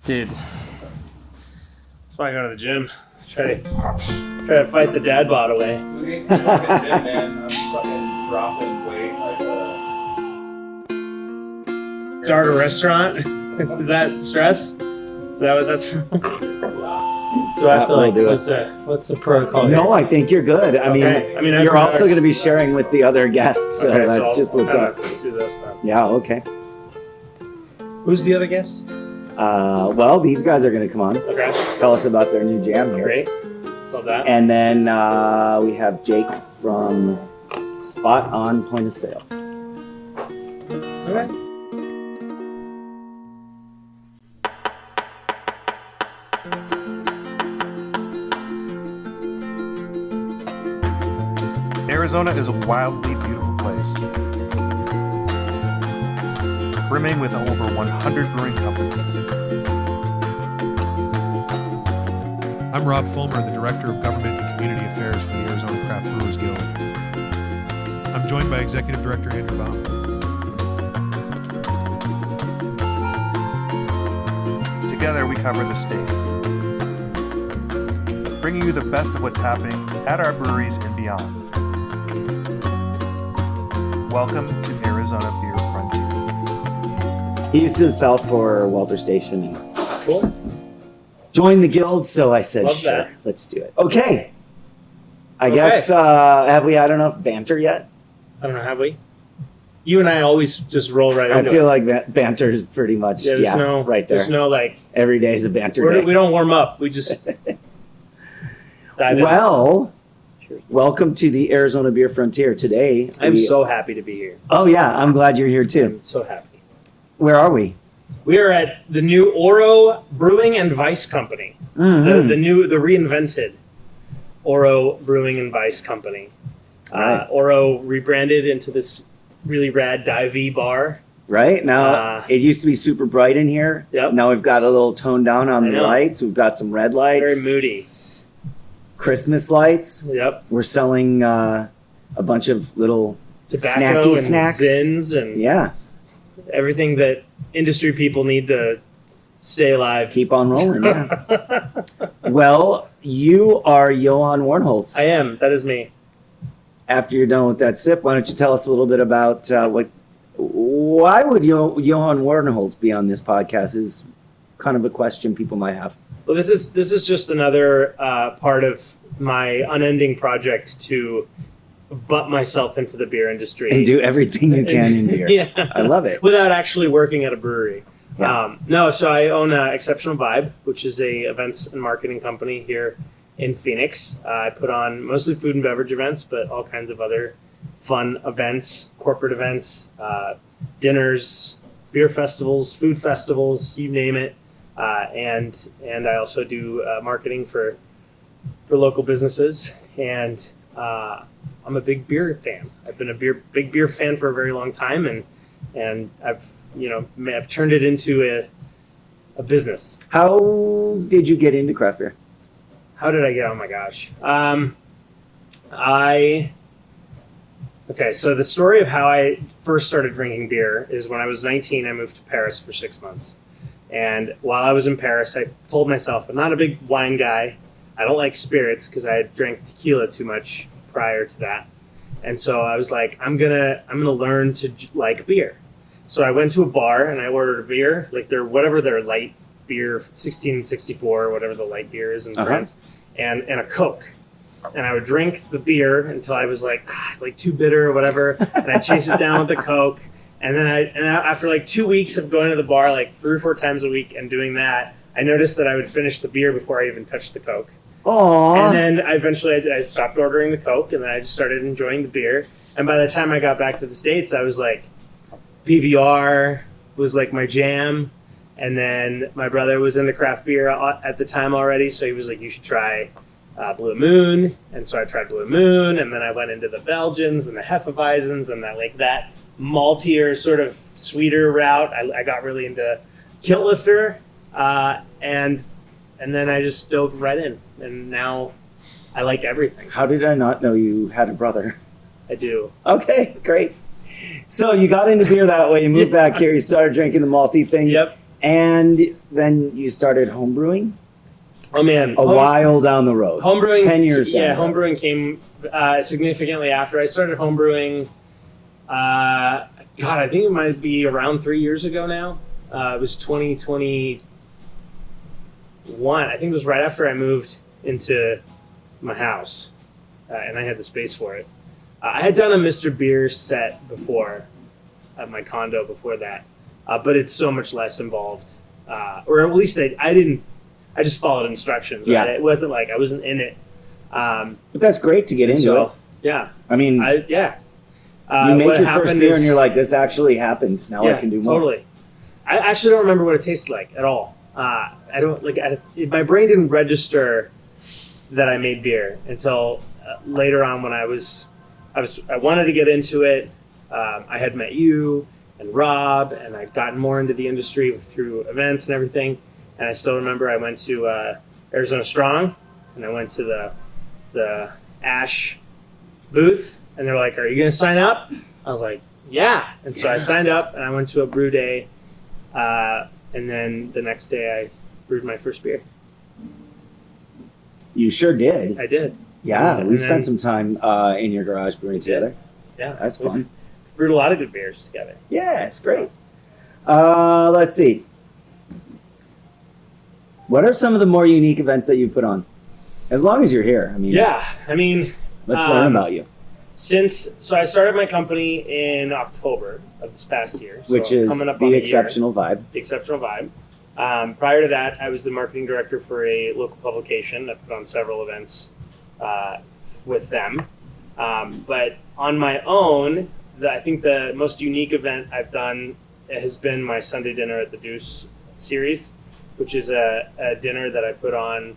Dude, that's why I go to the gym. Try to fight the dad bod away. Who needs to work at gym, man? I'm fucking dropping weight like Start a restaurant? Is that stress? Is that what that's from? Do I have to like, what's the protocol here? No, I think you're good. I mean, you're also going to be sharing with the other guests, so that's just what's up. Do this then. Yeah, okay. Who's the other guest? Well, these guys are going to come on. Okay. Tell us about their new jam here. Great. Love that. And then we have Jake from Spot On Point of Sale. Okay. Arizona is a wildly beautiful place, brimming with over 100 brewing companies. I'm Rob Fulmer, the Director of Government and Community Affairs for the Arizona Craft Brewers Guild. I'm joined by Executive Director Andrew Baum. Together we cover the state, bringing you the best of what's happening at our breweries and beyond. Welcome to Arizona Beer Frontier. He used to sell for Walter Station and Cool. joined the guild, so I said, Love sure, that. let's do it. Okay. I guess, have we had enough banter yet? I don't know, have we? You and I always just roll right into I feel like banter is pretty much, there's no, right there. There's no like, Every day is a banter day. we don't warm up. We just dive in. Well, welcome to the Arizona Beer Frontier. Today, I'm so happy to be here. Oh yeah, I'm glad you're here too. I'm so happy. Where are we? We are at the new Oro Brewing and Vice Company. Mm-hmm. The reinvented Oro Brewing and Vice Company. Right. Oro rebranded into this really rad divey bar. Right now, it used to be super bright in here. Yep. Now we've got a little tone down on I the know. lights. We've got some red lights, Very moody. Christmas lights. Yep. We're selling a bunch of little Tobacco snacky and snacks. zins and Yeah, everything that industry people need to stay alive. keep on rolling. Yeah. Well, you are Johan Warnholtz. I am. That is me. After you're done with that sip, why don't you tell us a little bit about why would Johan Warnholtz be on this podcast? Is kind of a question people might have. Well, this is just another part of my unending project to butt myself into the beer industry And do everything you can in beer. Yeah, I love it. without actually working at a brewery. Yeah. No, so I own Exceptional Vibe, which is a events and marketing company here in Phoenix. I put on mostly food and beverage events, but all kinds of other fun events, corporate events, dinners, beer festivals, food festivals, you name it. And I also do marketing for local businesses, and I'm a big beer fan. I've been a big beer fan for a very long time, and I've turned it into a business. How did you get into craft beer? How did I get? Oh my gosh. Okay, so the story of how I first started drinking beer is when I was 19, I moved to Paris for 6 months. And while I was in Paris, I told myself, I'm not a big wine guy. I don't like spirits because I had drank tequila too much prior to that. And so I was like, I'm gonna learn to like beer. So I went to a bar and I ordered a beer, like whatever their light beer, 1664, whatever the light beer is in France, and a Coke. And I would drink the beer until I was like too bitter or whatever, and I'd chase it down with the Coke. And then after like 2 weeks of going to the bar like 3 or 4 times a week and doing that, I noticed that I would finish the beer before I even touched the Coke. Aww. And then I stopped ordering the Coke, and then I just started enjoying the beer. And by the time I got back to the States, I was like, PBR was like my jam. And then my brother was into craft beer at the time already, so he was like, you should try Blue Moon. And so I tried Blue Moon, and then I went into the Belgians and the Hefeweizens and that maltier, sort of sweeter route. I got really into Kilt Lifter, and then I just dove right in. And now I like everything. How did I not know you had a brother? I do. Okay, great. So you got into beer that way. You moved back here. You started drinking the malty things. Yep. And then you started homebrewing Oh man, a while down the road. Homebrewing, 10 years down Yeah, the road. homebrewing came significantly after I started homebrewing. God, I think it might be around 3 years ago now. It was 2021. I think it was right after I moved into my house, and I had the space for it. I had done a Mr. Beer set before at my condo before that, but it's so much less involved. Or at least I didn't. I just followed instructions. Right? Yeah. It wasn't like I wasn't in it. But that's great to get into So it. yeah, I mean, you you make what your first happened beer is- and you're like, this actually happened. Now I can do more. Totally. I actually don't remember what it tasted like at all. I don't my brain didn't register that I made beer until later on when I wanted to get into it. I had met you and Rob, and I'd gotten more into the industry through events and everything. And I still remember I went to Arizona Strong, and I went to the Ash booth, and they're like, "Are you going to sign up?" I was like, "Yeah." And so I signed up, and I went to a brew day, and then the next day I brewed my first beer. You sure did. I did. Yeah, And we then- spent some time in your garage brewing together. Yeah, That's we've fun. Brewed a lot of good beers together. Yeah, it's great. Let's see. What are some of the more unique events that you put on? As long as you're here. I mean, Yeah, I mean, let's learn about you. so I started my company in October of this past year, so Which is coming up on the a year. exceptional vibe. The Exceptional Vibe. Prior to that, I was the marketing director for a local publication. I put on several events with them. But on my own, I think the most unique event I've done has been my Sunday Dinner at the Deuce series, which is a dinner that I put on.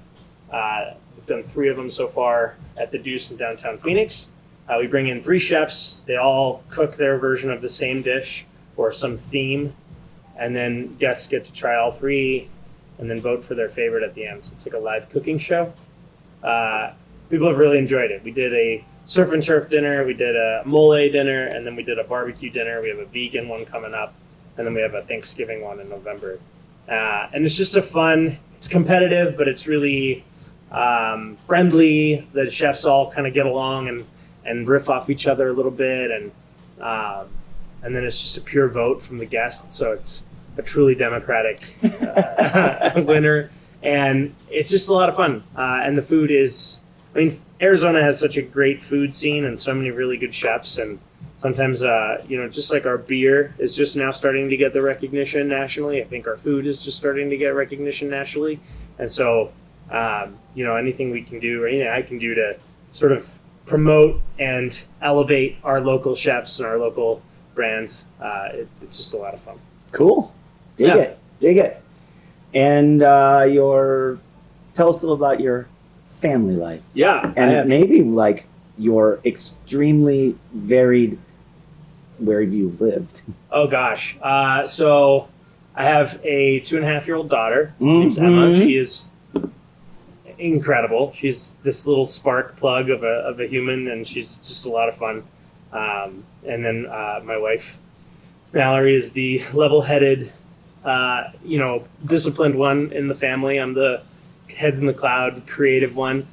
We've done 3 of them so far at the Deuce in downtown Phoenix. We bring in 3 chefs. They all cook their version of the same dish or some theme. And then guests get to try all 3 and then vote for their favorite at the end. So it's like a live cooking show. People have really enjoyed it. We did a surf and turf dinner, we did a mole dinner, and then we did a barbecue dinner. We have a vegan one coming up, and then we have a Thanksgiving one in November. And it's just it's competitive, but it's really friendly. The chefs all kind of get along and riff off each other a little bit, and then it's just a pure vote from the guests, so it's a truly democratic winner, and it's just a lot of fun. And the food is, I mean, Arizona has such a great food scene and so many really good chefs, and sometimes, just like our beer is just now starting to get the recognition nationally, I think our food is just starting to get recognition nationally, and so, anything we can do, or anything I can do to sort of promote and elevate our local chefs and our local brands, it's just a lot of fun. Cool. Dig it. And tell us a little about your family life. Yeah, And maybe like your extremely varied where you've lived. Oh gosh. So I have a 2.5-year-old daughter. Named Emma. She is incredible. She's this little spark plug of a human, and she's just a lot of fun. And then my wife, Mallory, is the level-headed, disciplined one in the family. I'm the heads in the cloud, creative one.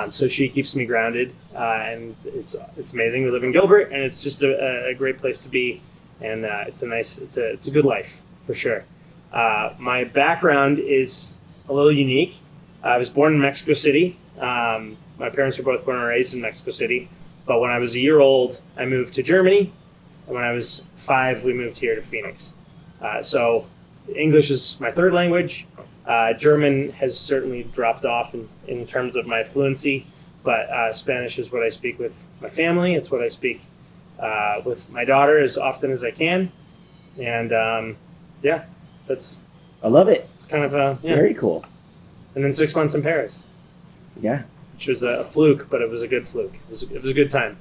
So she keeps me grounded, and it's amazing. We live in Gilbert, and it's just a great place to be, and it's a good life for sure. My background is a little unique. I was born in Mexico City. My parents were both born and raised in Mexico City, but when I was a year old, I moved to Germany, and when I was 5, we moved here to Phoenix. So English is my 3rd language. German has certainly dropped off in terms of my fluency, but Spanish is what I speak with my family. It's what I speak with my daughter as often as I can. And I love it. it's kind of Very cool. And then 6 months in Paris, Yeah. which was a fluke, but it was a good fluke. It was a good time.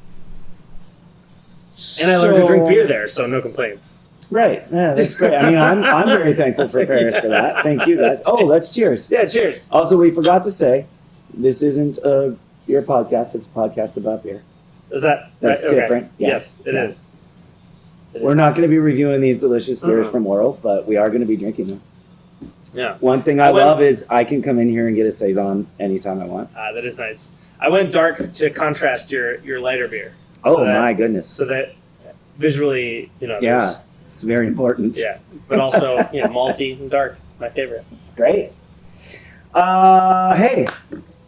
And I learned to drink beer there, so no complaints. Right. Yeah, that's great. I mean, I'm very thankful for Paris for that. Thank you, guys. Oh, let's cheers. Yeah, cheers. Also, we forgot to say, this isn't a beer podcast. It's a podcast about beer. Is that That's right? Okay. different. Yes, it is. We're not going to be reviewing these delicious beers from Oral, but we are going to be drinking them. Yeah. One thing I love is I can come in here and get a saison anytime I want. That is nice. I went dark to contrast your lighter beer. Oh So that- my goodness! So that visually, Yeah, there's- it's very important. yeah, but also malty and dark. My favorite. It's great. Hey,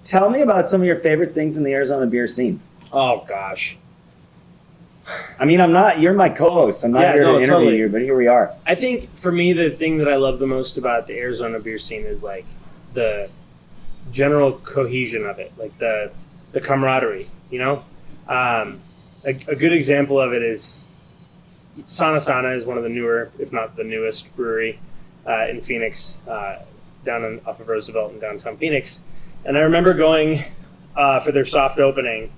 tell me about some of your favorite things in the Arizona beer scene. Oh gosh. I mean, you're my co-host. I'm not Yeah, here to no, interview totally. you, but here we are. I think for me, the thing that I love the most about the Arizona beer scene is like the general cohesion of it, like the camaraderie. A good example of it is Sana Sana is one of the newer, if not the newest, brewery in Phoenix, off of Roosevelt in downtown Phoenix. And I remember going for their soft opening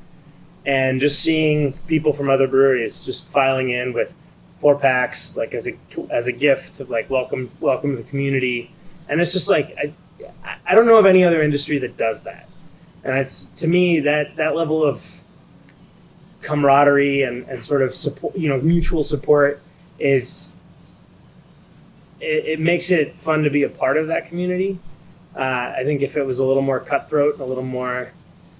and just seeing people from other breweries just filing in with 4-packs, like as a gift of like welcome to the community. And it's just like I don't know of any other industry that does that. And it's, to me, that level of camaraderie and sort of support, mutual support is it makes it fun to be a part of that community. I think if it was a little more cutthroat and a little more,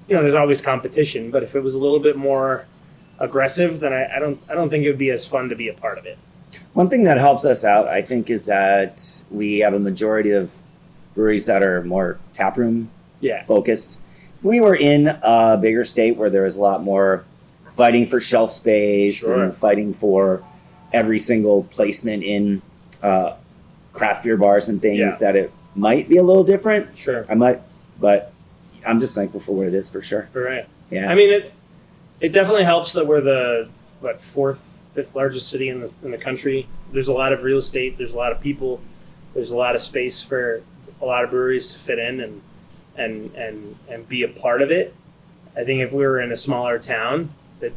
there's always competition, but if it was a little bit more aggressive, then I don't think it would be as fun to be a part of it. One thing that helps us out, I think, is that we have a majority of breweries that are more taproom Yeah. focused. If we were in a bigger state where there was a lot more fighting for shelf space Sure. and fighting for every single placement in craft beer bars and things, Yeah. that it might be a little different. Sure. But I'm just thankful for what it is, for sure. Right. Yeah. I mean, it definitely helps that we're the fourth, fifth largest city in the country. There's a lot of real estate. There's a lot of people. There's a lot of space for a lot of breweries to fit in and be a part of it. I think if we were in a smaller town, that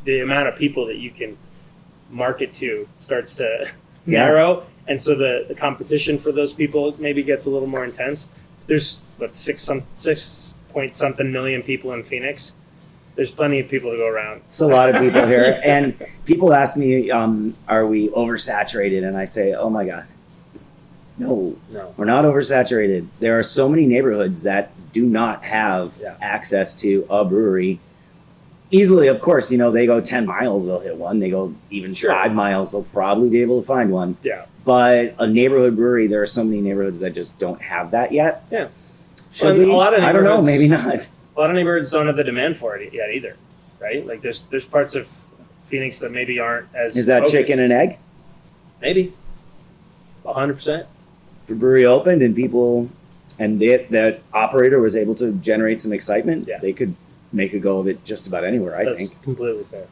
the amount of people that you can market to starts to Yeah. narrow, and so the competition for those people maybe gets a little more intense. There's 6 point something million people in Phoenix. There's plenty of people to go around. It's a lot of people here. And people ask me, are we oversaturated? And I say, oh my God. No, No. we're not oversaturated. There are so many neighborhoods that do not have Yeah. access to a brewery. Easily, of course, they go 10 miles, they'll hit one. They go even Sure. 5 miles, they'll probably be able to find one. Yeah. But a neighborhood brewery, there are so many neighborhoods that just don't have that yet. Yeah. Should And we? a lot of I don't know, neighborhoods- maybe not. A lot of neighborhoods don't have the demand for it yet either, right? Like there's parts of Phoenix that maybe aren't as Is that focused. chicken and egg? Maybe 100%. If the brewery opened and people, and that operator was able to generate some excitement, Yeah. they could make a go of it just about anywhere, I That's think. completely fair.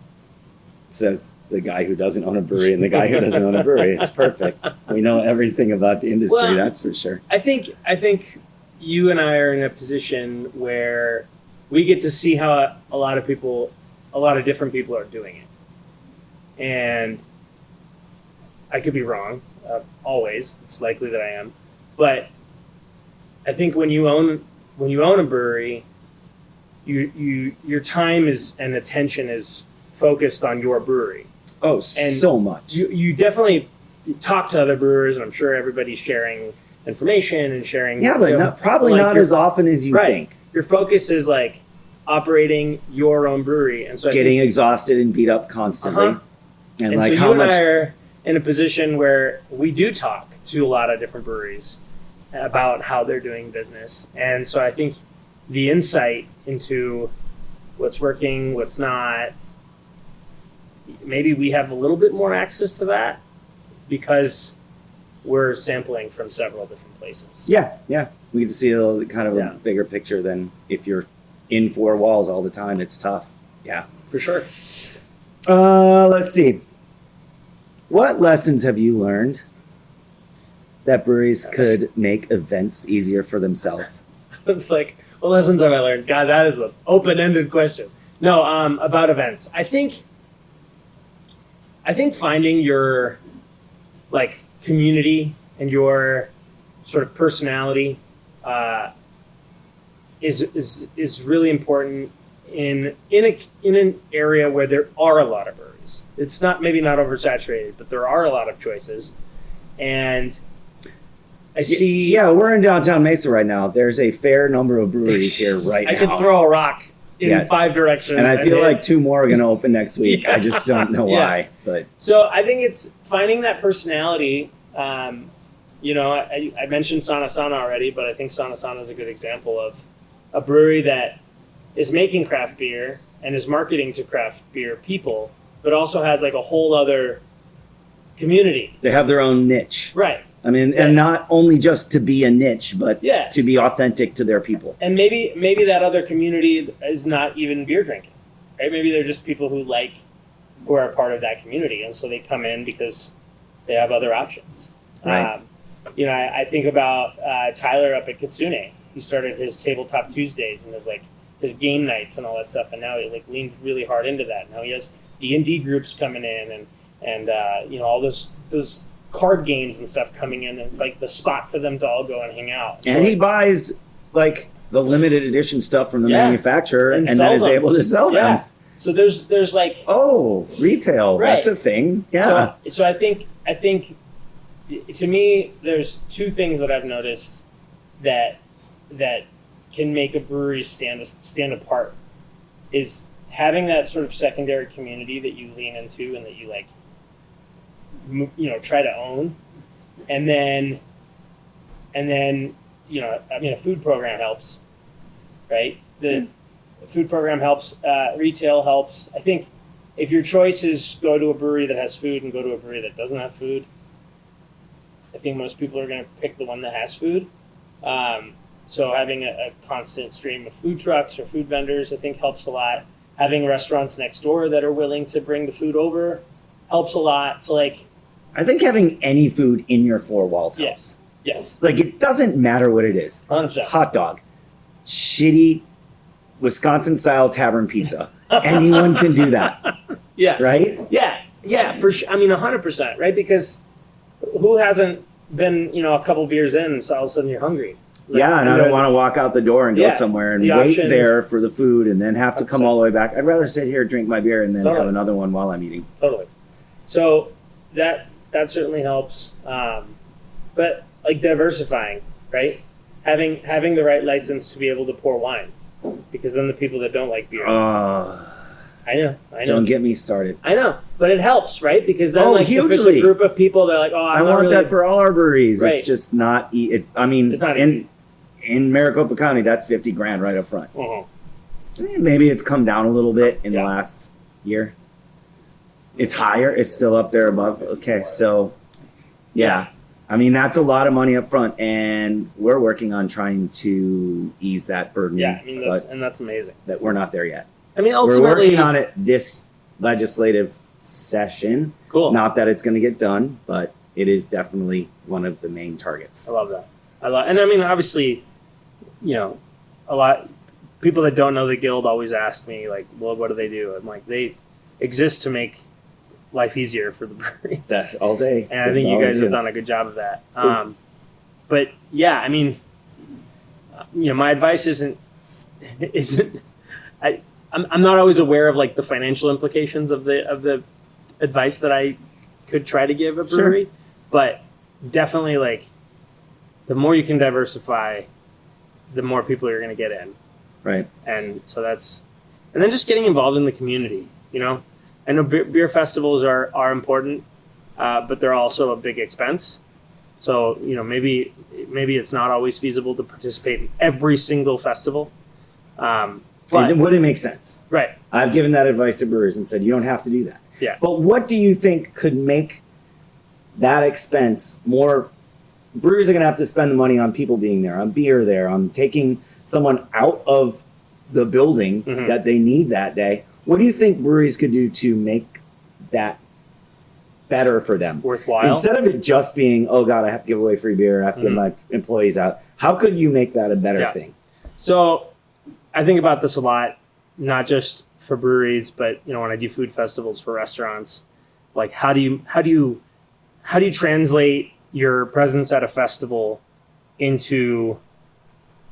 Says the guy who doesn't own a brewery and the guy who doesn't own a brewery. It's perfect. We know everything about the industry, Well, that's for sure. I think you and I are in a position where we get to see how a lot of different people are doing it, and I could be wrong. Always, it's likely that I am, but I think when you own a brewery, your time and attention is focused on your brewery. Oh, so much. You definitely talk to other brewers, and I'm sure everybody's sharing information and sharing. Yeah, but probably like not your- as often as you right. think. Your focus is like operating your own brewery, and so I Getting think, exhausted and beat up constantly. Uh-huh. And, and like so how you and much. I are in a position where we do talk to a lot of different breweries about how they're doing business, and so I think the insight into what's working, what's not, maybe we have a little bit more access to that because we're sampling from several different places. Yeah. We get to see a kind of Yeah. a bigger picture than if you're in 4 walls all the time. It's tough. Yeah. For sure. Let's see. What lessons have you learned that breweries could make events easier for themselves? It's like, what lessons have I learned? God, that is an open-ended question. No, about events. I think finding your like community and your sort of personality is really important in an area where there are a lot of breweries. It's maybe not oversaturated, but there are a lot of choices, and I see. Yeah, we're in downtown Mesa right now. There's a fair number of breweries here right I now. could throw a rock in Yes. 5 directions. And I feel hit. like 2 more are going to open next week. I just don't know Yeah. why. But So I think it's finding that personality. You know, I mentioned Sana Sana already, but I think Sana Sana is a good example of a brewery that is making craft beer and is marketing to craft beer people, but also has like a whole other community. they have their own niche. Right. I mean, Yeah. and not only just to be a niche, but Yeah. to be authentic to their people. And maybe that other community is not even beer drinking, right? Maybe they're just people who are a part of that community, and so they come in because they have other options. Right. You know, I think about Tyler up at Kitsune. He started his Tabletop Tuesdays and his game nights and all that stuff, and now he like leaned really hard into that. Now he has D&D groups coming in and you know, all those card games and stuff coming in, and it's like the spot for them to all go and hang out. And he buys like the limited edition stuff from the Yeah. manufacturer And and then sells is them. able to sell them. Yeah. So there's like Oh, retail. Right. That's a thing. Yeah. So I think to me there's 2 things that I've noticed that can make a brewery stand apart is having that sort of secondary community that you lean into and that you like you know, try to own, and then you know, I mean, a food program helps, right? The food program helps, retail helps. I think if your choice is go to a brewery that has food and go to a brewery that doesn't have food, I think most people are going to pick the one that has food. So having a constant stream of food trucks or food vendors, I think, helps a lot. Having restaurants next door that are willing to bring the food over helps a lot. So like, I think having any food in your 4 walls Yeah. helps. yes, Like, it doesn't matter what it is. 100%. Hot dog, shitty Wisconsin-style tavern pizza. Anyone can do that, Yeah. right? Yeah, for sure. I mean, 100%, right? Because who hasn't been, you know, a couple beers in, and so all of a sudden you're hungry. Like, Yeah, and I you don't know, want to walk out the door and go Yeah, somewhere and the wait option- there for the food and then have to come 100%. all the way back. I'd rather sit here, drink my beer, and then Totally. have another one while I'm eating. Totally. So that certainly helps. But like diversifying, right? Having the right license to be able to pour wine, because then the people that don't like beer, I know. Don't get me started. I know, but it helps, right? Because then, Oh, like, if it's hugely. a group of people, they're like, "Oh, I I'm not want really that for all our breweries. Right. It's just not. I mean, It's not easy. in Maricopa County, that's $50,000 right up front. Mhm. Maybe it's come down a little bit in the Yeah. last year. It's higher. It's still up there above. Okay, so yeah. I mean, that's a lot of money up front, and we're working on trying to ease that burden. Yeah, I mean, but that's amazing. that we're not there yet. I mean, We're ultimately, working on it this legislative session. cool. Not that it's going to get done, but it is definitely one of the main targets. I love that. And I mean, obviously, you know, a lot people that don't know the guild always ask me like, "Well, what do they do?" I'm like, they exist to make life easier for the breweries. That's all day. And I That's think you all guys do. have done a good job of that. Cool. But yeah, I mean, you know, my advice isn't. I'm not always aware of like the financial implications of the advice that I could try to give a Sure. brewery, but definitely like the more you can diversify, the more people you're going to get in, Right. and so and then just getting involved in the community. You know, I know beer festivals are important, but they're also a big expense. So you know, maybe it's not always feasible to participate in every single festival. But It wouldn't make sense. right, I've given that advice to brewers and said, you don't have to do that. Yeah. But what do you think could make that expense more? Brewers are going to have to spend the money on people being there, on beer there, on taking someone out of the building Mhm. that they need that day. What do you think breweries could do to make that better for them? worthwhile. Instead of it just being, oh God, I have to give away free beer, I have to get Mhm. my employees out. How could you make that a better Yeah. thing? So I think about this a lot, not just for breweries, but you know, when I do food festivals for restaurants, like how do you translate your presence at a festival into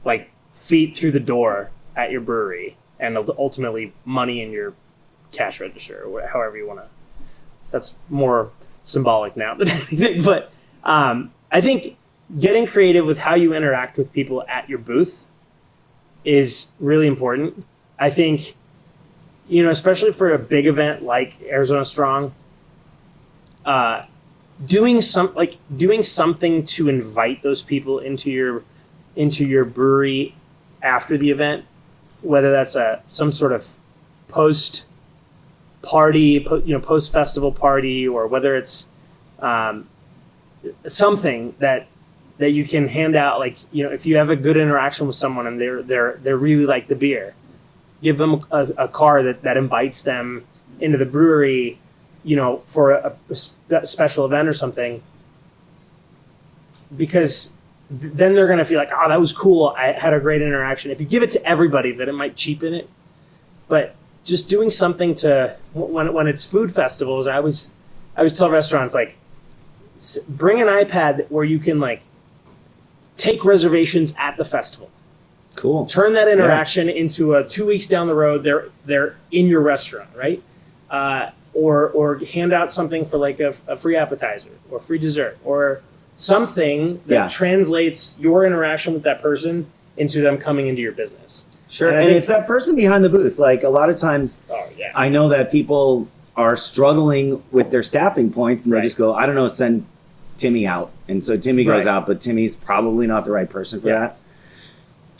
like feet through the door at your brewery and ultimately money in your cash register or however you want to. That's more symbolic now than anything, but I think getting creative with how you interact with people at your booth is really important. I think, especially for a big event like Arizona Strong, doing something to invite those people into your brewery after the event, whether that's some sort of post party, post festival party, or whether it's something that you can hand out, if you have a good interaction with someone and they're really like the beer, give them a card that invites them into the brewery, for a special event or something, because then they're going to feel like, oh, that was cool. I had a great interaction. If you give it to everybody, then it might cheapen it. But just doing something to, when it's food festivals, I always tell restaurants, bring an iPad where you can take reservations at the festival. Cool. Turn that interaction into a 2 weeks down the road, they're in your restaurant, right? Or hand out something for a free appetizer or free dessert or something that translates your interaction with that person into them coming into your business. Sure. And it's that person behind the booth. A lot of times, I know that people are struggling with their staffing points and they just go, I don't know, send Timmy out. And so Timmy goes out, but Timmy's probably not the right person for that.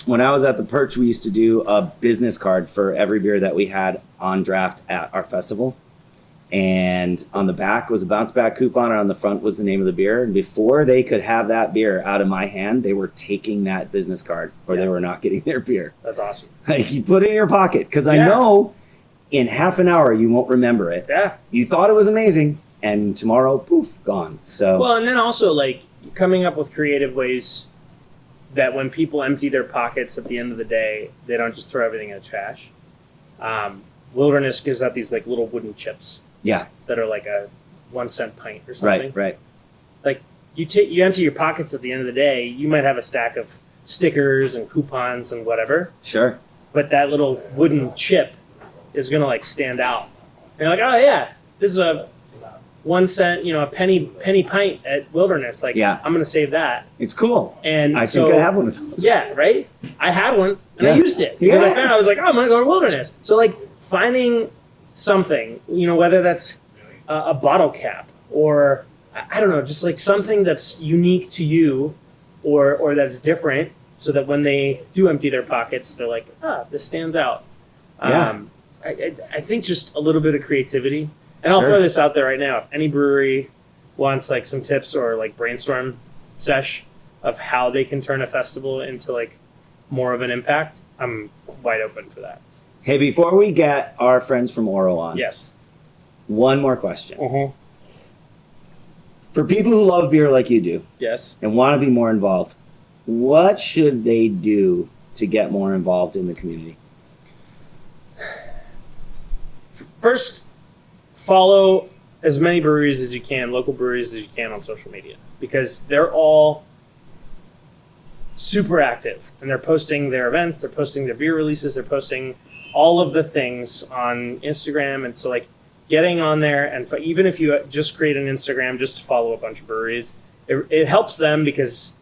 When I was at the Perch, we used to do a business card for every beer that we had on draft at our festival. And on the back was a bounce back coupon, and on the front was the name of the beer. And before they could have that beer out of my hand, they were taking that business card or they were not getting their beer. That's awesome. You put it in your pocket, because I know in half an hour you won't remember it. Yeah. You thought it was amazing, and tomorrow, poof, gone. So well, and then also coming up with creative ways that when people empty their pockets at the end of the day, they don't just throw everything in the trash. Wilderness gives out these little wooden chips. Yeah. That are a 1 cent pint or something. Right. You empty your pockets at the end of the day, you might have a stack of stickers and coupons and whatever. Sure. But that little wooden chip is gonna stand out. And you're like, oh yeah, this is a 1 cent, a penny pint at Wilderness. I'm gonna save that. It's cool. And I think I have one of those. Yeah, right? I had one and I used it. Because I was like, oh, I'm gonna go to Wilderness. So finding something, whether that's a bottle cap or I don't know, just something that's unique to you or that's different, so that when they do empty their pockets, they're like, this stands out. I think just a little bit of creativity. And I'll throw this out there right now. If any brewery wants some tips or brainstorm sesh of how they can turn a festival into more of an impact, I'm wide open for that. Hey, before we get our friends from Oro on, Yes. one more question. Uh-huh. For people who love beer like you do Yes. and want to be more involved, what should they do to get more involved in the community? First, follow as many breweries as you can, local breweries as you can on social media, because they're all super active and they're posting their events, they're posting their beer releases, they're posting all of the things on Instagram. And so getting on there, and even if you just create an Instagram just to follow a bunch of breweries, it helps them because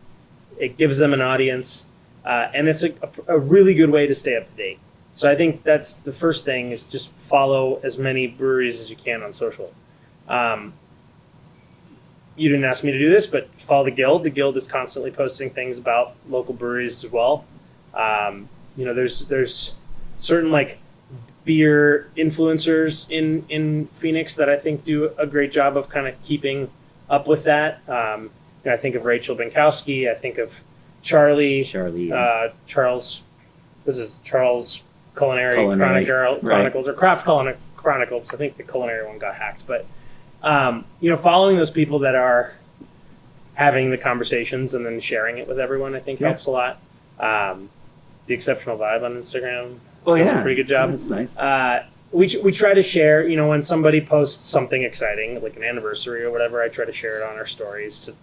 it gives them an audience, and it's a really good way to stay up to date. So I think that's the first thing, is just follow as many breweries as you can on social. You didn't ask me to do this, but follow the Guild. The Guild is constantly posting things about local breweries as well. There's certain beer influencers in Phoenix that I think do a great job of kind of keeping up with that. I think of Rachel Binkowski. I think of Charlie. Charles. This is Charles Culinary Chronicles or Craft Chronicles. I think the culinary one got hacked, but following those people that are having the conversations and then sharing it with everyone, I think helps a lot. The Exceptional Vibe on Instagram. Oh yeah, pretty good job. That's nice. We try to share, when somebody posts something exciting, like an anniversary or whatever, I try to share it on our stories to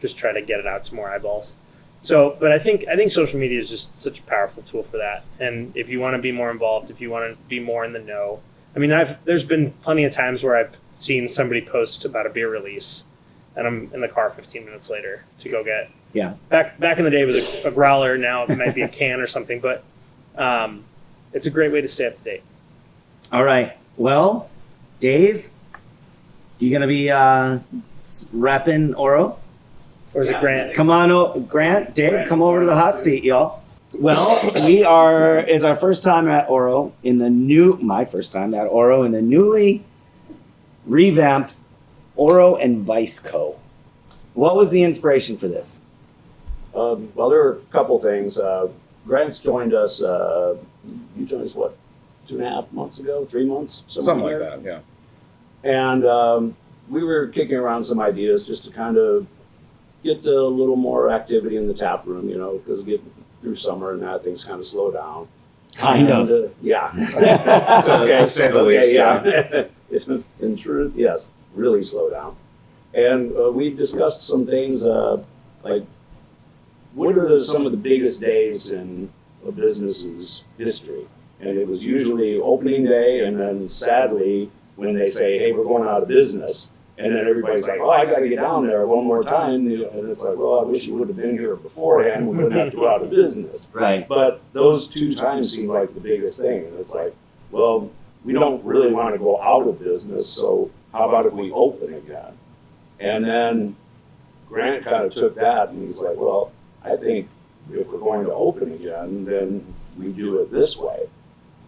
just try to get it out to more eyeballs. So, but I think social media is just such a powerful tool for that. And if you want to be more involved, if you want to be more in the know, there's been plenty of times where I've seen somebody post about a beer release, and I'm in the car 15 minutes later to go get Yeah. Back in the day, it was a growler. Now it might be a can or something, but it's a great way to stay up to date. All right. Well, Dave, you gonna be repping Oro? Or is it Grant? Come on, Grant, Dave, come over to the hot seat, y'all. Well, it's our first time at Oro my first time at Oro in the newly revamped Oro and Vice Co. What was the inspiration for this? Well, there are a couple things. Grant's joined us, you joined us, what, 2.5 months ago, 3 months? Something like that, yeah. And we were kicking around some ideas just to kind of get a little more activity in the tap room, because getting through summer and that, things kind of slow down. Kind of. Yeah. To say the least, yeah. In truth, yes, really slow down. And we discussed some things like, what are some of the biggest days in a business's history? And it was usually opening day, and then sadly, when they say, hey, we're going out of business, and then everybody's like, oh, I got to get down there one more time. And it's like, well, I wish you would have been here beforehand. We wouldn't have to go out of business. Right. But those 2 times seem like the biggest thing. And it's like, well, we don't really want to go out of business, so how about if we open again? And then Grant kind of took that, and he's like, well, I think if we're going to open again, then we do it this way.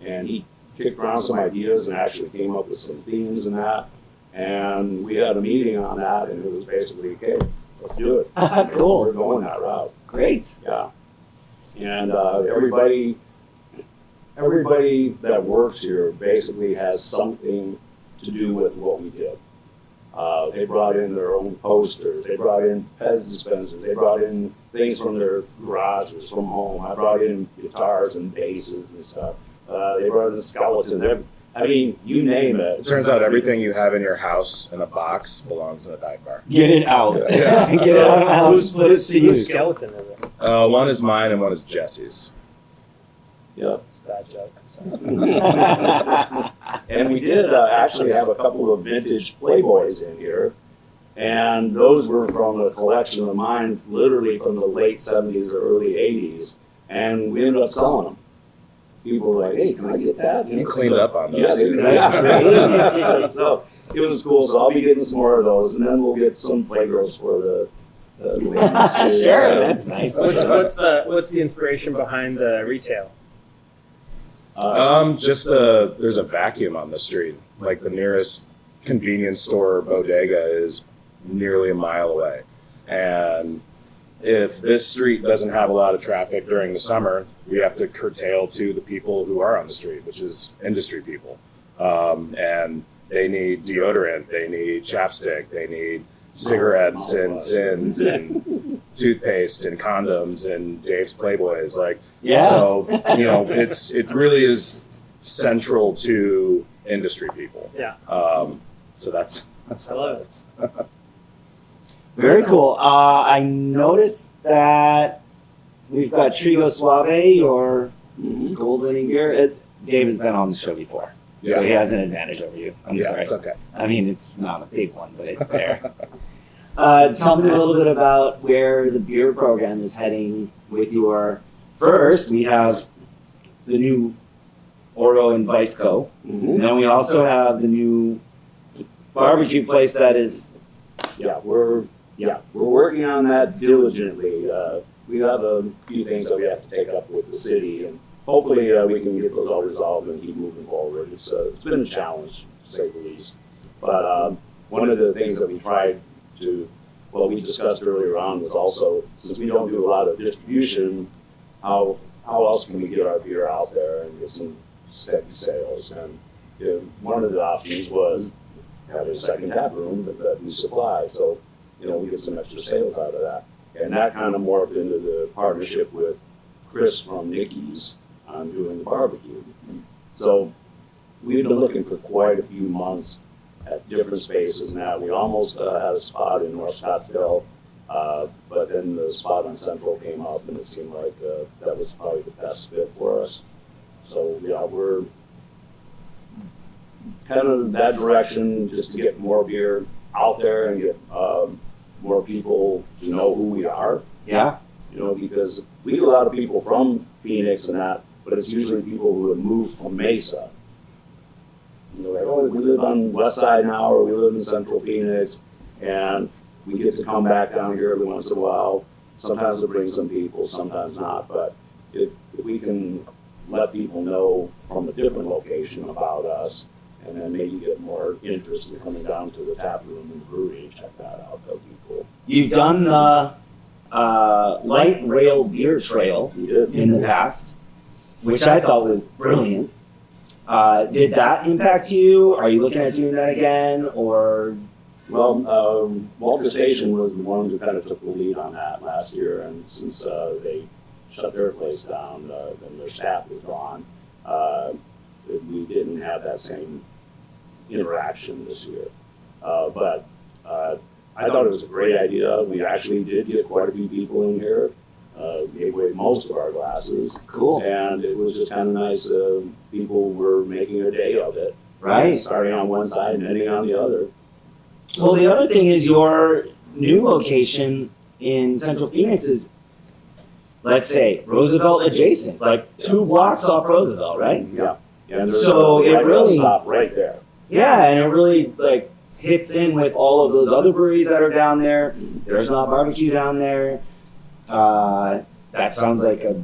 And he kicked around some ideas and actually came up with some themes and that. And we had a meeting on that, and it was basically, okay, let's do it. Cool. We're going that route. Great. Yeah. And everybody that works here basically has something to do with what we did. They brought in their own posters. They brought in Pez dispensers. They brought in things from their garages, from home. I brought in guitars and basses and stuff. They brought in the skeleton. I mean, you name it. It turns out everything you have in your house in a box belongs in a dive bar. Get it out. Yeah. Get it out of the house. Put it to Whose use. skeleton is it? One is mine and one is Jesse's. Yep. Bad joke. And we did actually have a couple of vintage Playboys in here. And those were from a collection of mine, literally from the late 70s or early 80s. And we ended up selling them. People were like, hey, can I get that? You cleaned up on those. Yeah, too. that's great. Yeah, so it was cool. So I'll be getting some more of those. And then we'll get some Playgirls for the ladies too. Sure, that's nice. What's the inspiration behind the retail? There's a vacuum on the street. Like the nearest convenience store or bodega is nearly a mile away. And if this street doesn't have a lot of traffic during the summer, we have to curtail to the people who are on the street, which is industry people. And they need deodorant, they need chapstick, they need cigarettes and Zins and toothpaste and condoms and Dave's Playboys. Yeah. So, it really is central to industry people. Yeah. So that's I love it. Very cool. I noticed that we've got Trigo Suave, your gold winning beer. Dave has been on the show before, so Yeah. he has an advantage over you. I'm sorry. It's okay. I mean, it's not a big one, but it's there. Tell me a little bit about where the beer program is heading with your. First, we have the new Oro and Vice Co. And then we also have the new barbecue place that is. We're working on that diligently. We have a few things that we have to take up with the city, and hopefully we can get those all resolved and keep moving forward. It's been a challenge, to say the least. But one of the things that we tried to, we discussed earlier on was also, since we don't do a lot of distribution, how else can we get our beer out there and get some steady sales? And one of the options was have a second tap room that we supply. So we get some extra sales out of that. And that kind of morphed into the partnership with Chris from Nikki's on doing the barbecue. So we've been looking for quite a few months at different spaces now. We almost had a spot in North Scottsdale, but then the spot on Central came up, and it seemed like that was probably the best fit for us. So we're kind of in that direction, just to get more beer out there and get more people to know who we are Yeah. You know, because we get a lot of people from Phoenix and that, but it's usually people who have moved from Mesa. You know, like, oh, we live on West Side now, or we live in Central Phoenix, and we get to come back down here every once in a while. Sometimes it brings some people, sometimes not, but if we can let people know from a different location about us, and then maybe get more interest in coming down to the tap room and the brewery and check that out, that would be cool. You've done the light rail beer trail We did. in the past, which I thought was brilliant. Did that impact you? Are you looking at doing that again, or? Well, Walter Station was the ones who kind of took the lead on that last year, and since they shut their place down and their staff was gone, we didn't have that same interaction this year. But I thought it was a great idea. We actually did get quite a few people in here, gave away most of our glasses, Cool. and it was just kind of nice. People were making a day of it, Right. starting on one side and ending on the other. Well, the other thing is your new location in Central Phoenix is, let's say, Roosevelt adjacent, like 2 blocks off Roosevelt, right? Yeah. And there's So a it light rail really- stop right there. Yeah, and it really like hits in with all of those other breweries that are down there. There's Not Barbecue down there. That sounds like a